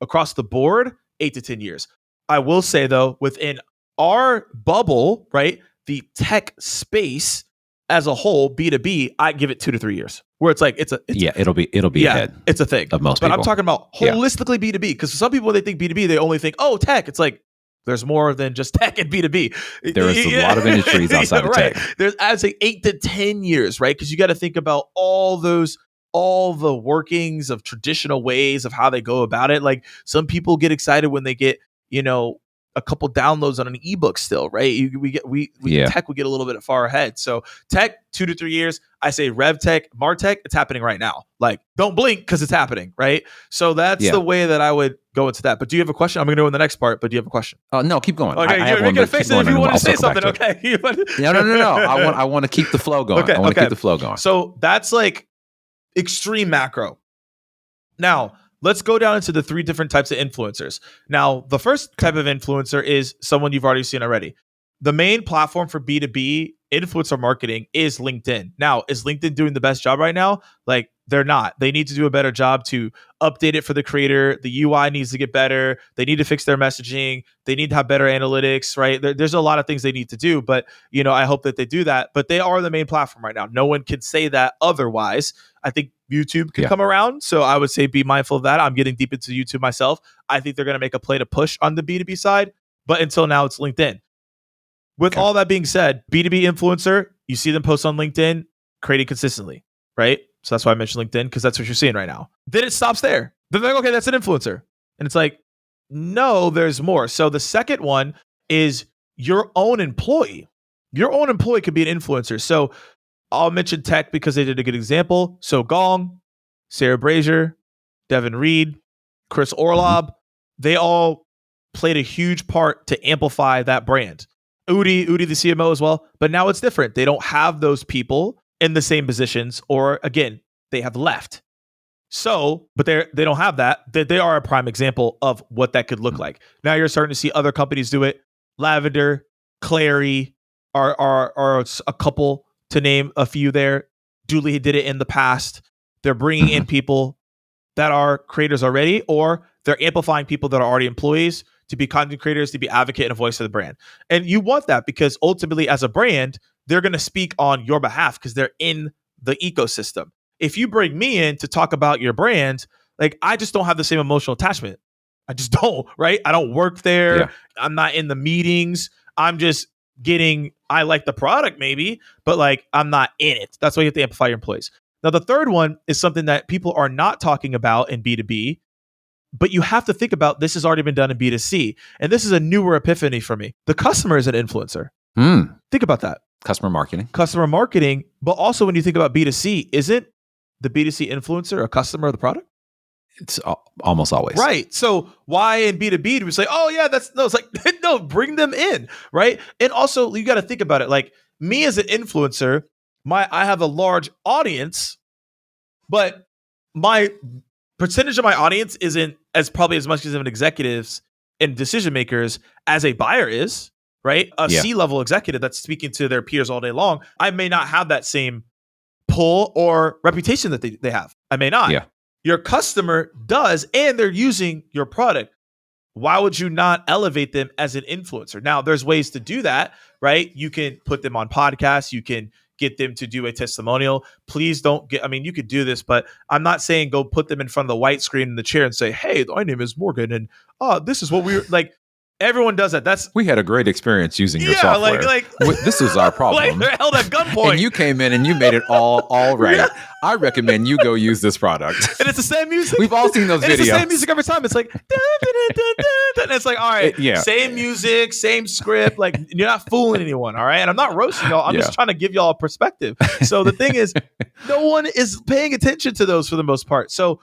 Across the board, 8 to 10 years. I will say though, within our bubble, right? The tech space as a whole, B2B, I give it 2 to 3 years. Where it's like it'll be ahead. It's a thing of most but people. I'm talking about holistically B2B, because some people when they think B2B, they only think, oh, tech. It's like there's more than just tech and B2B. There's a lot of industries outside of tech. There's, I'd say 8 to 10 years, right? Because you got to think about all the workings of traditional ways of how they go about it. Like some people get excited when they get, a couple downloads on an ebook still, right? Tech will get a little bit far ahead. So tech, 2 to 3 years. I say rev tech, martech, it's happening right now. Like don't blink because it's happening, right? So that's the way that I would go into that. But do you have a question? I'm going to go in the next part, but do you have a question? No, keep going. Okay, you're making a face if you want to say something, okay? No. I want to keep the flow going. I want to keep the flow going. So that's like extreme macro. Now, let's go down into the 3 different types of influencers. Now, the first type of influencer is someone you've already seen already. The main platform for B2B influencer marketing is LinkedIn. Now, is LinkedIn doing the best job right now? Like, they're not. They need to do a better job to update it for the creator. The UI needs to get better. They need to fix their messaging. They need to have better analytics, right? There's a lot of things they need to do, but I hope that they do that. But they are the main platform right now. No one can say that otherwise. I think YouTube could come around. So I would say be mindful of that. I'm getting deep into YouTube myself. I think they're going to make a play to push on the B2B side, but until now it's LinkedIn. With all that being said, B2B influencer, you see them post on LinkedIn, creating consistently, right? So that's why I mentioned LinkedIn, because that's what you're seeing right now. Then it stops there. Then they're like, okay, that's an influencer. And it's like, no, there's more. So the second one is your own employee. Your own employee could be an influencer. So I'll mention tech because they did a good example. So Gong, Sarah Brazier, Devin Reed, Chris Orlob, they all played a huge part to amplify that brand. Udi, the CMO as well. But now it's different. They don't have those people in the same positions, or again, they have left. So, but they don't have that. They are a prime example of what that could look like. Now you're starting to see other companies do it. Lavender, Clary are a couple, to name a few there. Dooley did it in the past. They're bringing in people that are creators already, or they're amplifying people that are already employees to be content creators, to be advocate and a voice of the brand. And you want that because ultimately, as a brand, they're going to speak on your behalf because they're in the ecosystem. If you bring me in to talk about your brand, like, I just don't have the same emotional attachment. I just don't, right? I don't work there. Yeah. I'm not in the meetings. I'm just I like the product maybe, but like, I'm not in it. That's why you have to amplify your employees. Now, the third one is something that people are not talking about in B2B, but you have to think about, this has already been done in B2C. And this is a newer epiphany for me. The customer is an influencer. Think about that. Customer marketing. But also when you think about B2C, isn't the B2C influencer a customer of the product? It's almost always. Right. So why in B2B do we say, oh yeah, it's like, no, bring them in, right? And also you got to think about it. Like, me as an influencer, I have a large audience, but my percentage of my audience isn't probably as much as an executives and decision makers as a buyer is, right? A C-level executive that's speaking to their peers all day long, I may not have that same pull or reputation that they have. I may not. Yeah. Your customer does, and they're using your product. Why would you not elevate them as an influencer? Now, there's ways to do that, right? You can put them on podcasts. You can get them to do a testimonial. Please don't you could do this, but I'm not saying go put them in front of the white screen in the chair and say, hey, my name is Morgan, and this is what we're like. Everyone does that. We had a great experience using your software. This is our problem. Like, they're held at gunpoint. And you came in and you made it all right. Yeah. I recommend you go use this product. And it's the same music. We've all seen those videos. It's the same music every time. It's like, dun, dun, dun, dun, dun. And it's like, all right, same music, same script. Like, you're not fooling anyone, all right? And I'm not roasting y'all. I'm just trying to give y'all a perspective. So the thing is, no one is paying attention to those for the most part. So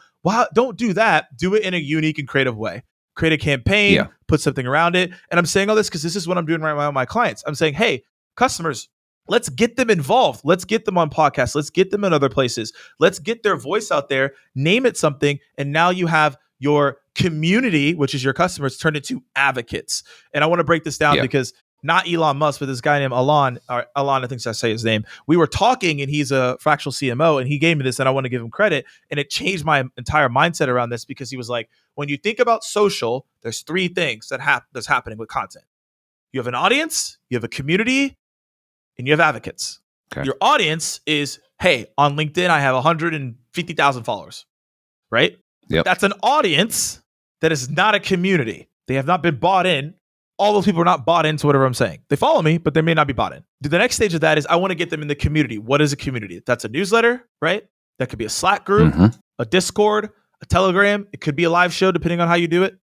don't do that. Do it in a unique and creative way. Create a campaign, put something around it. And I'm saying all this because this is what I'm doing right now with my clients. I'm saying, hey, customers, let's get them involved. Let's get them on podcasts. Let's get them in other places. Let's get their voice out there, name it something. And now you have your community, which is your customers, turned into advocates. And I want to break this down because not Elon Musk, but this guy named Alon, I think I say his name. We were talking and he's a fractional CMO and he gave me this and I want to give him credit. And it changed my entire mindset around this because he was like, when you think about social, there's three things that's happening with content. You have an audience, you have a community, and you have advocates. Okay. Your audience is, hey, on LinkedIn, I have 150,000 followers, right? Yep. That's an audience that is not a community. They have not been bought in. All those people are not bought into whatever I'm saying. They follow me, but they may not be bought in. The next stage of that is I want to get them in the community. What is a community? That's a newsletter, right? That could be a Slack group, a Discord, a Telegram. It could be a live show, depending on how you do it.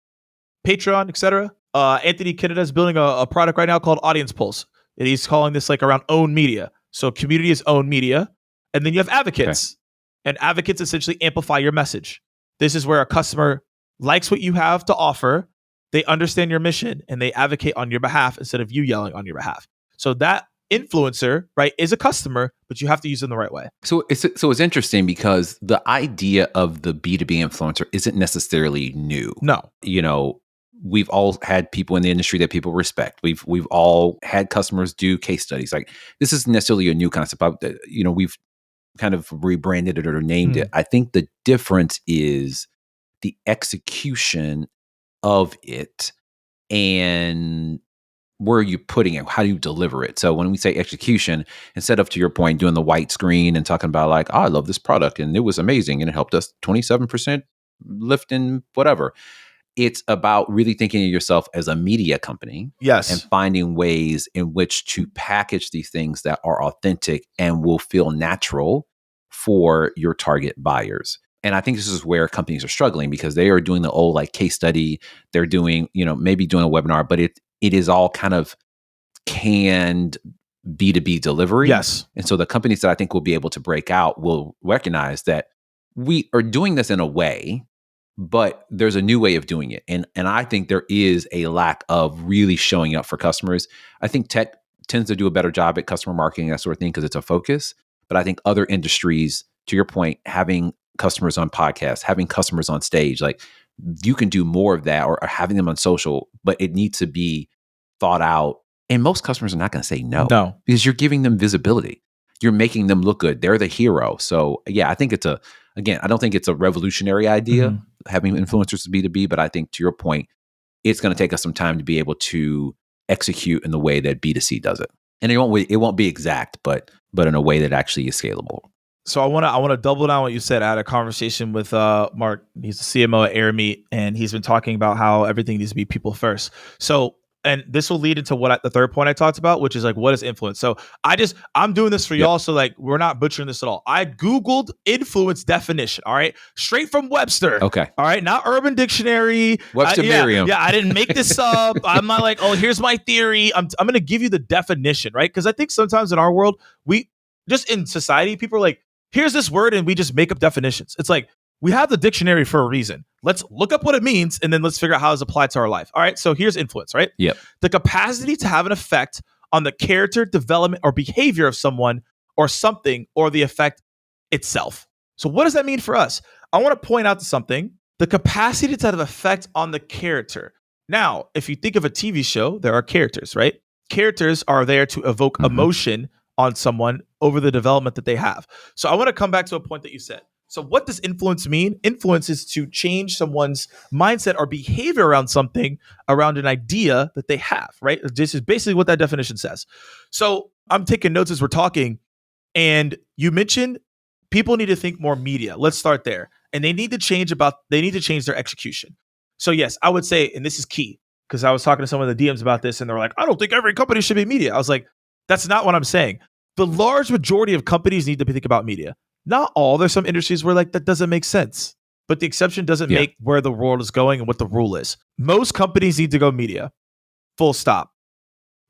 Patreon, etc. Anthony Kennedy is building a product right now called Audience Pulse. And he's calling this like around own media. So community is own media. And then you have advocates. Okay. And advocates essentially amplify your message. This is where a customer likes what you have to offer. They understand your mission and they advocate on your behalf instead of you yelling on your behalf. So that influencer, right, is a customer, but you have to use them the right way. So it's interesting because the idea of the B2B influencer isn't necessarily new. No. We've all had people in the industry that people respect. We've all had customers do case studies. Like, this isn't necessarily a new concept. We've kind of rebranded it or named it. I think the difference is the execution of it and where are you putting it? How do you deliver it? So when we say execution, instead of, to your point, doing the white screen and talking about like, I love this product and it was amazing and it helped us 27% lift in whatever. It's about really thinking of yourself as a media company. Yes. And finding ways in which to package these things that are authentic and will feel natural for your target buyers. And I think this is where companies are struggling because they are doing the old like case study. They're doing, maybe doing a webinar, but it is all kind of canned B2B delivery. Yes. And so the companies that I think will be able to break out will recognize that we are doing this in a way, but there's a new way of doing it. And I think there is a lack of really showing up for customers. I think tech tends to do a better job at customer marketing, that sort of thing, because it's a focus. But I think other industries, to your point, having customers on podcasts, having customers on stage. Like you can do more of that or having them on social, but it needs to be thought out. And most customers are not going to say no because you're giving them visibility. You're making them look good. They're the hero. So yeah, I think I don't think it's a revolutionary idea having influencers B2B, but I think to your point, it's going to take us some time to be able to execute in the way that B2C does it. And it won't be exact, but in a way that actually is scalable. So I want to double down what you said. I had a conversation with Mark. He's the CMO at AirMeet, and he's been talking about how everything needs to be people first. So, and this will lead into the third point I talked about, which is like, what is influence? So I'm doing this for y'all. So like, we're not butchering this at all. I Googled influence definition. All right. Straight from Webster. Okay. All right. Not Urban Dictionary. Webster Merriam. Yeah. I didn't make this up. I'm not like, oh, here's my theory. I'm going to give you the definition. Right. Cause I think sometimes in our world, we just in society, people are like, here's this word and we just make up definitions. It's like, we have the dictionary for a reason. Let's look up what it means and then let's figure out how it's applied to our life. All right. So here's influence, right? Yep. The capacity to have an effect on the character, development, or behavior of someone or something, or the effect itself. So what does that mean for us? I want to point out to something. The capacity to have an effect on the character. Now, if you think of a TV show, there are characters, right? Characters are there to evoke emotion on someone over the development that they have. So I want to come back to a point that you said. So what does influence mean? Influence is to change someone's mindset or behavior around something, around an idea that they have, right? This is basically what that definition says. So I'm taking notes as we're talking, and you mentioned people need to think more media. Let's start there. And they need to change their execution. So yes, I would say, and this is key, because I was talking to some of the DMs about this, and they're like, I don't think every company should be media. I was like, that's not what I'm saying. The large majority of companies need to think about media. Not all. There's some industries where like that doesn't make sense, but the exception doesn't make where the world is going and what the rule is. Most companies need to go media. Full stop.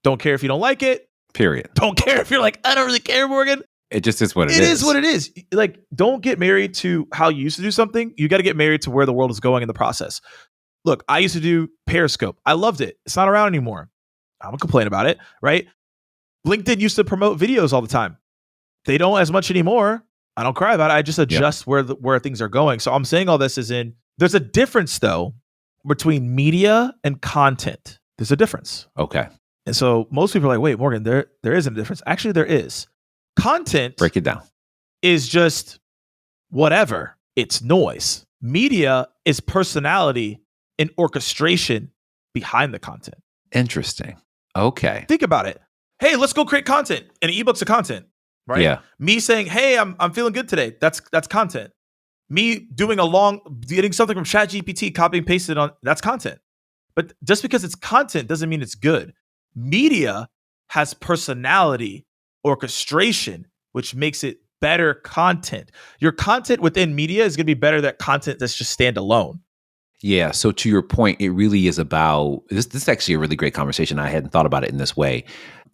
Don't care if you don't like it. Period. Don't care if you're like, I don't really care, Morgan. It just is what it is. It is what it is. Like, don't get married to how you used to do something. You got to get married to where the world is going in the process. Look, I used to do Periscope. I loved it. It's not around anymore. I don't complain about it, right? LinkedIn used to promote videos all the time. They don't as much anymore. I don't cry about it. I just adjust where things are going. So I'm saying all this is there's a difference though between media and content. There's a difference. Okay. And so most people are like, wait, Morgan, there isn't a difference. Actually, there is. Content. Break it down. Is just whatever. It's noise. Media is personality and orchestration behind the content. Interesting. Okay. Think about it. Hey, let's go create content. And an ebook's a content. Right? Yeah. Me saying, hey, I'm feeling good today. That's content. Me getting something from ChatGPT, copy and paste it on, that's content. But just because it's content doesn't mean it's good. Media has personality, orchestration, which makes it better content. Your content within media is going to be better than content that's just standalone. Yeah. So to your point, it really is about this. This is actually a really great conversation. I hadn't thought about it in this way.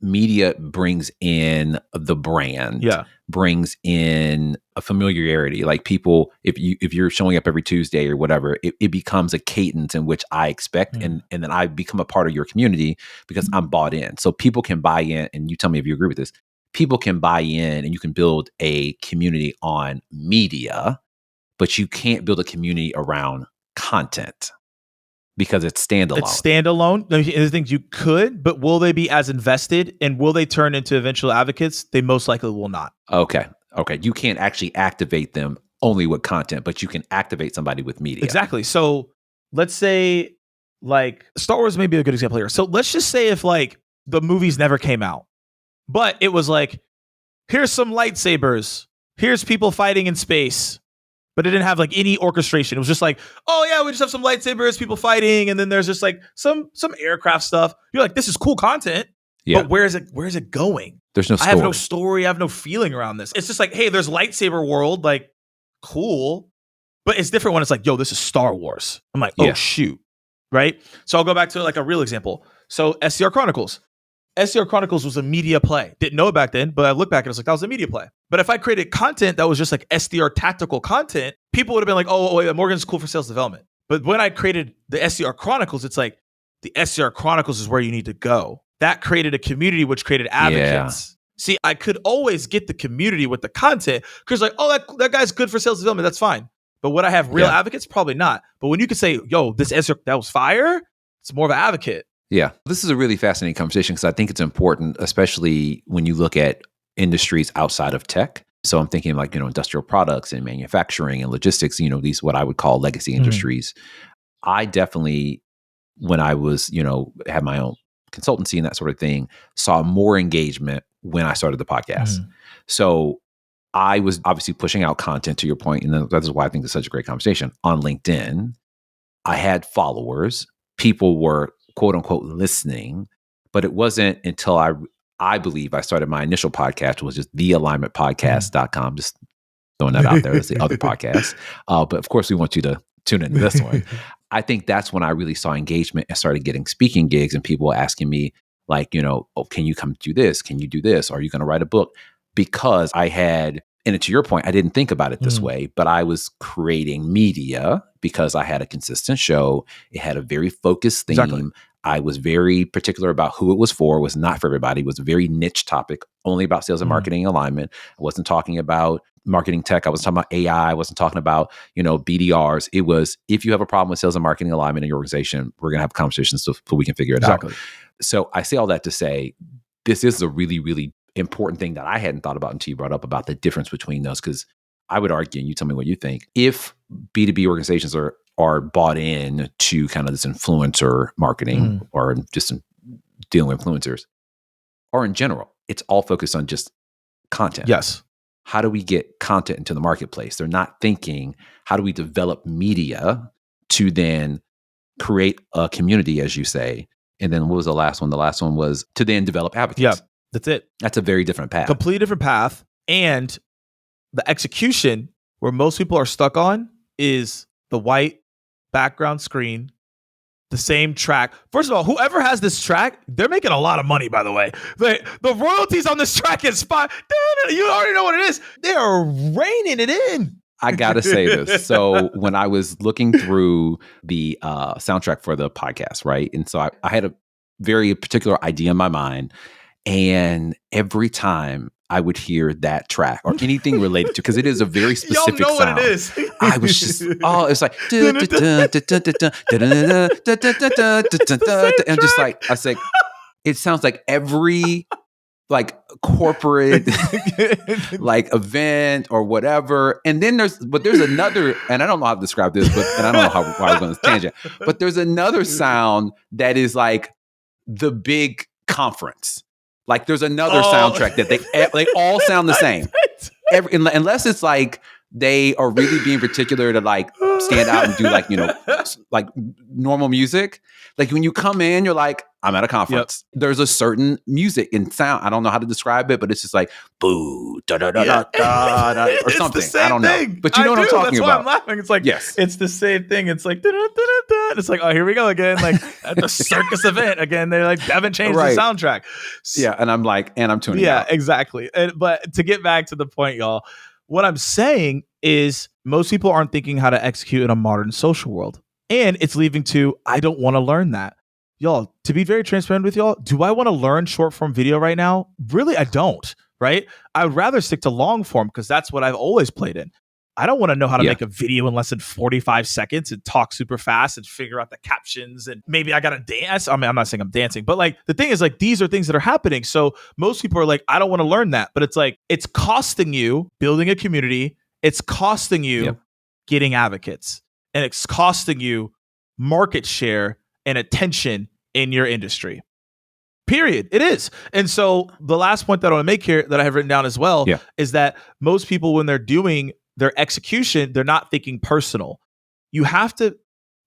Media brings in the brand, brings in a familiarity. Like people, if you're showing up every Tuesday or whatever, it becomes a cadence in which I expect, and then I become a part of your community because I'm bought in. So people can buy in, and you tell me if you agree with this. People can buy in, and you can build a community on media, but you can't build a community around content. Because it's standalone. It's standalone. There's things you could, but will they be as invested and will they turn into eventual advocates? They most likely will not. Okay. You can't actually activate them only with content, but you can activate somebody with media. Exactly. So let's say like Star Wars may be a good example here. So let's just say if like the movies never came out, but it was like, here's some lightsabers. Here's people fighting in space. But it didn't have like any orchestration. It was just like, oh yeah, we just have some lightsabers, people fighting, and then there's just like some aircraft stuff. You're like, this is cool content, but where is it going? There's no story. I have no story. I have no feeling around this. It's just like, hey, there's lightsaber world, like cool, but it's different when it's like, yo, this is Star Wars. I'm like, oh shoot, right? So I'll go back to like a real example. So SDR Chronicles. SDR Chronicles was a media play. Didn't know it back then, but I look back and I was like, that was a media play. But if I created content that was just like SDR tactical content, people would have been like, oh, wait, Morgan's cool for sales development. But when I created the SDR Chronicles, it's like the SDR Chronicles is where you need to go. That created a community which created advocates. See, I could always get the community with the content because like, oh, that guy's good for sales development. That's fine. But would I have real advocates? Probably not. But when you could say, yo, this answer, that was fire, it's more of an advocate. Yeah. This is a really fascinating conversation because I think it's important, especially when you look at industries outside of tech. So I'm thinking like, industrial products and manufacturing and logistics, these what I would call legacy industries. I definitely, when I was, had my own consultancy and that sort of thing, saw more engagement when I started the podcast. So I was obviously pushing out content, to your point, and that is why I think it's such a great conversation. On LinkedIn, I had followers. People were quote unquote listening, but it wasn't until I believe I started my initial podcast, was just thealignmentpodcast.com. Just throwing that out there. That's the other podcast. But of course, we want you to tune into this one. I think that's when I really saw engagement and started getting speaking gigs and people asking me like, oh, can you come do this? Can you do this? Are you going to write a book? Because I had, and to your point, I didn't think about it this way, but I was creating media because I had a consistent show. It had a very focused theme. Exactly. I was very particular about who it was for. It was not for everybody. It was a very niche topic, only about sales and marketing alignment. I wasn't talking about marketing tech. I wasn't talking about AI. I wasn't talking about, BDRs. It was, if you have a problem with sales and marketing alignment in your organization, we're going to have conversations so we can figure it out. So I say all that to say, this is a really, really important thing that I hadn't thought about until you brought up about the difference between those. Because I would argue, and you tell me what you think, if B2B organizations are bought in to kind of this influencer marketing or just dealing with influencers, or in general, it's all focused on just content. Yes. How do we get content into the marketplace? They're not thinking, how do we develop media to then create a community, as you say? And then what was the last one? The last one was to then develop advocates. Yeah, that's it. That's a very different path. Completely different path. And the execution where most people are stuck on is the white background screen, the same track. First of all, whoever has this track, they're making a lot of money, by the way. The royalties on this track is fine. You already know what it is. They are reining it in. I got to say this. So when I was looking through the soundtrack for the podcast, right? And so I had a very particular idea in my mind. And every time I would hear that track or anything related to, because it is a very specific Y'all know sound. What it is. I was just, it's like, and just like, I said, it sounds like every like corporate like event or whatever. And then there's another, and I don't know how to describe this, and I don't know why I was going to tangent, but there's another sound that is like the big conference. Like there's another soundtrack that they all sound the same. Unless it's like they are really being particular to like stand out and do like, like normal music. Like when you come in, you're like, I'm at a conference. Yep. There's a certain music and sound. I don't know how to describe it, but it's just like boo, da da da da da da or something. I don't know. But you know what I'm talking about. That's why I'm laughing. It's like, yes, it's the same thing. It's like, da da da da. And it's like, oh, here we go again. Like at the circus event again. They're like, haven't changed the soundtrack. Yeah, and I'm like, and I'm tuning out. Yeah, exactly. But to get back to the point, y'all, what I'm saying is most people aren't thinking how to execute in a modern social world. And it's leading to, I don't want to learn that. Y'all, to be very transparent with y'all, do I want to learn short form video right now? Really, I don't, right? I would rather stick to long form because that's what I've always played in. I don't want to know how to make a video in less than 45 seconds and talk super fast and figure out the captions and maybe I got to dance. I mean, I'm not saying I'm dancing, but like the thing is like these are things that are happening. So most people are like, I don't want to learn that, but it's like, it's costing you building a community. It's costing you getting advocates and it's costing you market share and attention in your industry. Period. It is. And so the last point that I want to make here that I have written down as well is that most people, when they're doing their execution, they're not thinking personal. You have to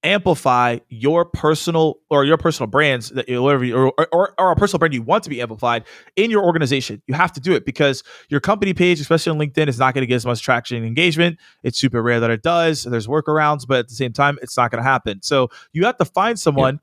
amplify your personal brands that or a personal brand you want to be amplified in your organization. You have to do it because your company page, especially on LinkedIn, is not going to get as much traction and engagement. It's super rare that it does. There's workarounds, but at the same time, it's not going to happen. So you have to find someone,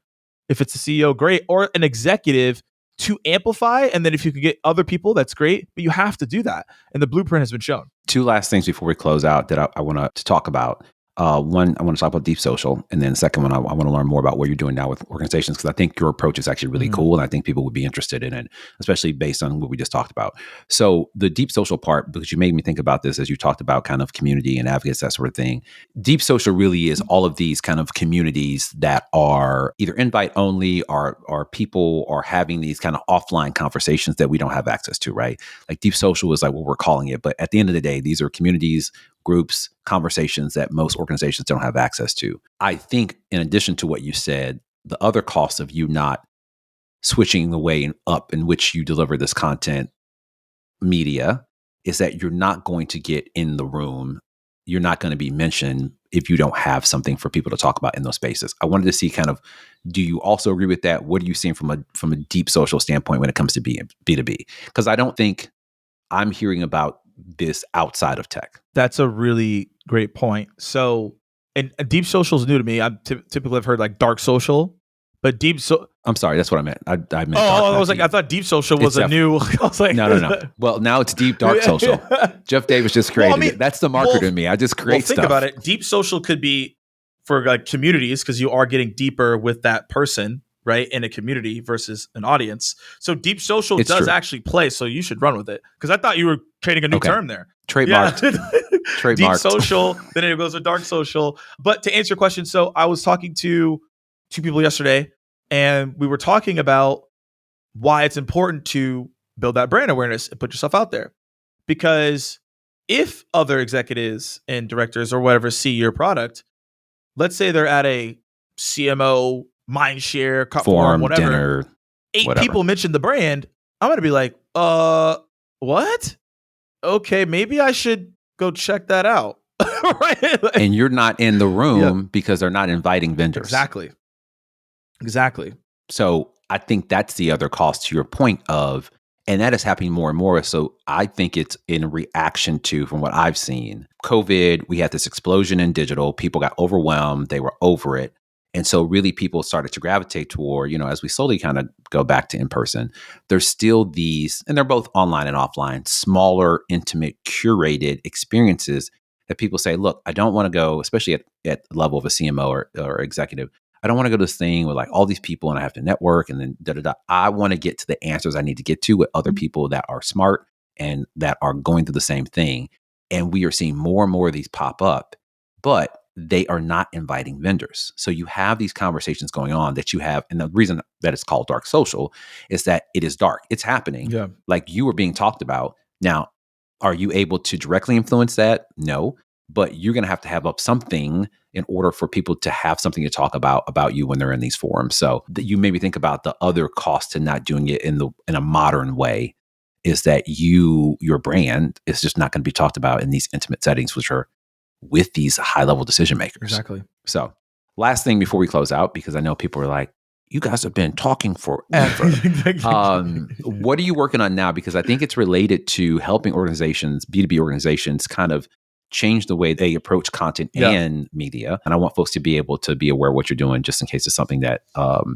if it's a CEO, great, or an executive to amplify. And then if you can get other people, that's great, but you have to do that. And the blueprint has been shown. Two last things before we close out that I want to talk about. One, I want to talk about deep social. And then the second one, I want to learn more about what you're doing now with organizations, because I think your approach is actually really cool. And I think people would be interested in it, especially based on what we just talked about. So the deep social part, because you made me think about this as you talked about kind of community and advocates, that sort of thing. Deep social really is all of these kind of communities that are either invite only or people are having these kind of offline conversations that we don't have access to, right? Like deep social is like what we're calling it. But at the end of the day, these are communities, groups, conversations that most organizations don't have access to. I think in addition to what you said, the other cost of you not switching the way up in which you deliver this content media is that you're not going to get in the room. You're not going to be mentioned if you don't have something for people to talk about in those spaces. I wanted to see kind of, do you also agree with that? What are you seeing from a deep social standpoint when it comes to B2B? Because I don't think I'm hearing about this outside of tech. That's a really great point. So, and deep social is new to me. I typically have heard like dark social, but I'm sorry, that's what I meant. I meant. Oh, I was like, I thought deep social was a new. I was like, no. Well, now it's deep dark social. Jeff Davis just created it. That's the marketer in me. I just create stuff. Think about it. Deep social could be for like communities, because you are getting deeper with that person, right, in a community versus an audience. So deep social does actually play. So you should run with it, because I thought you were creating a new term there. Trademarked. Trademarked. Deep social. Then it goes to dark social. But to answer your question, so I was talking to two people yesterday, and we were talking about why it's important to build that brand awareness and put yourself out there. Because if other executives and directors or whatever see your product, let's say they're at a CMO mindshare forum, whatever, dinner, 8 people mention the brand, I'm going to be like, what? Okay, maybe I should go check that out. Right? Like, and you're not in the room because they're not inviting vendors. Exactly. So I think that's the other cost to your point of, and that is happening more and more. So I think it's in reaction to, from what I've seen, COVID, we had this explosion in digital. People got overwhelmed. They were over it. And so really people started to gravitate toward, as we slowly kind of go back to in-person, there's still these, and they're both online and offline, smaller, intimate, curated experiences that people say, look, I don't want to go, especially at the level of a CMO or executive, I don't want to go to this thing with like all these people and I have to network and then da-da-da. I want to get to the answers I need to get to with other people that are smart and that are going through the same thing. And we are seeing more and more of these pop up, but they are not inviting vendors. So you have these conversations going on that you have. And the reason that it's called dark social is that it is dark. It's happening. Yeah. Like you were being talked about. Now, are you able to directly influence that? No. But you're going to have up something in order for people to have something to talk about you when they're in these forums. So that you maybe think about the other cost to not doing it in a modern way is that your brand is just not going to be talked about in these intimate settings, which are with these high level decision makers. Exactly. So last thing before we close out, because I know people are like, you guys have been talking forever. What are you working on now? Because I think it's related to helping organizations, B2B organizations, kind of change the way they approach content and media. And I want folks to be able to be aware of what you're doing just in case it's something that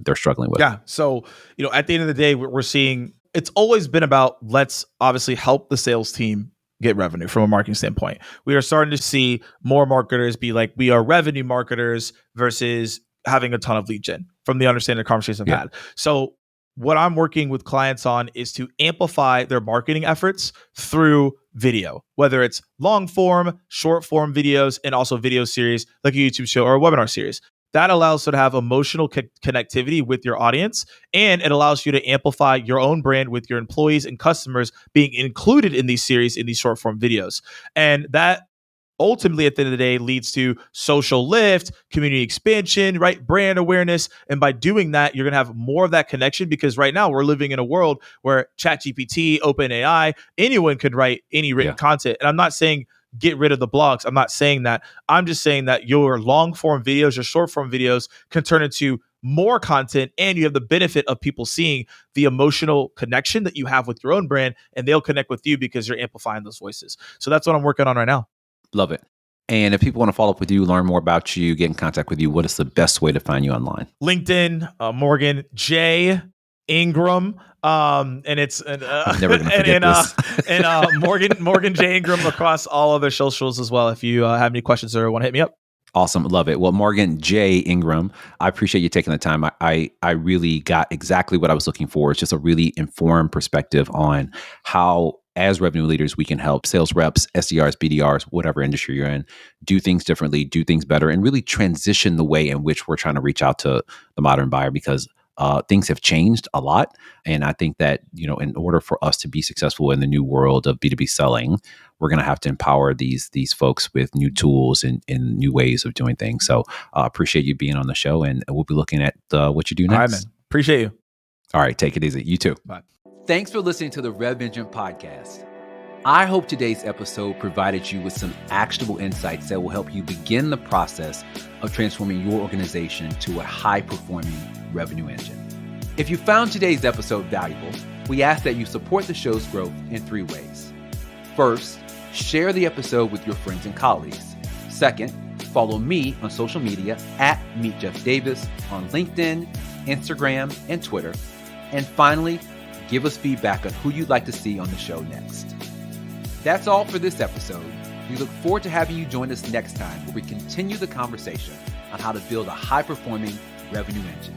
they're struggling with. Yeah. So, at the end of the day, we're seeing, it's always been about, let's obviously help the sales team get revenue from a marketing standpoint. We are starting to see more marketers be like, we are revenue marketers versus having a ton of lead gen from the understanding of conversations I've had. So what I'm working with clients on is to amplify their marketing efforts through video, whether it's long form, short form videos, and also video series like a YouTube show or a webinar series. That allows you to have emotional connectivity with your audience, and it allows you to amplify your own brand with your employees and customers being included in these series, in these short form videos. And that ultimately, at the end of the day, leads to social lift, community expansion, right? Brand awareness. And by doing that, you're going to have more of that connection, because right now we're living in a world where ChatGPT, OpenAI, anyone could write any written content. And I'm not saying get rid of the blogs. I'm not saying that. I'm just saying that your long form videos, your short form videos can turn into more content, and you have the benefit of people seeing the emotional connection that you have with your own brand, and they'll connect with you because you're amplifying those voices. So that's what I'm working on right now. Love it. And if people want to follow up with you, learn more about you, get in contact with you, what is the best way to find you online? LinkedIn, Morgan J. Ingram. And it's I'm never gonna forget this. Morgan J. Ingram across all other socials as well. If you have any questions or want to hit me up. Awesome. Love it. Well, Morgan J. Ingram, I appreciate you taking the time. I really got exactly what I was looking for. It's just a really informed perspective on how, as revenue leaders, we can help sales reps, SDRs, BDRs, whatever industry you're in, do things differently, do things better, and really transition the way in which we're trying to reach out to the modern buyer, because things have changed a lot. And I think that, in order for us to be successful in the new world of B2B selling, we're going to have to empower these folks with new tools and new ways of doing things. So appreciate you being on the show, and we'll be looking at what you do next. All right, man. Appreciate you. All right. Take it easy. You too. Bye. Thanks for listening to the Rev Engine podcast. I hope today's episode provided you with some actionable insights that will help you begin the process of transforming your organization to a high-performing revenue engine. If you found today's episode valuable, we ask that you support the show's growth in 3 ways. First, share the episode with your friends and colleagues. Second, follow me on social media at Meet Jeff Davis on LinkedIn, Instagram, and Twitter. And finally, give us feedback on who you'd like to see on the show next. That's all for this episode. We look forward to having you join us next time, where we continue the conversation on how to build a high-performing revenue engine.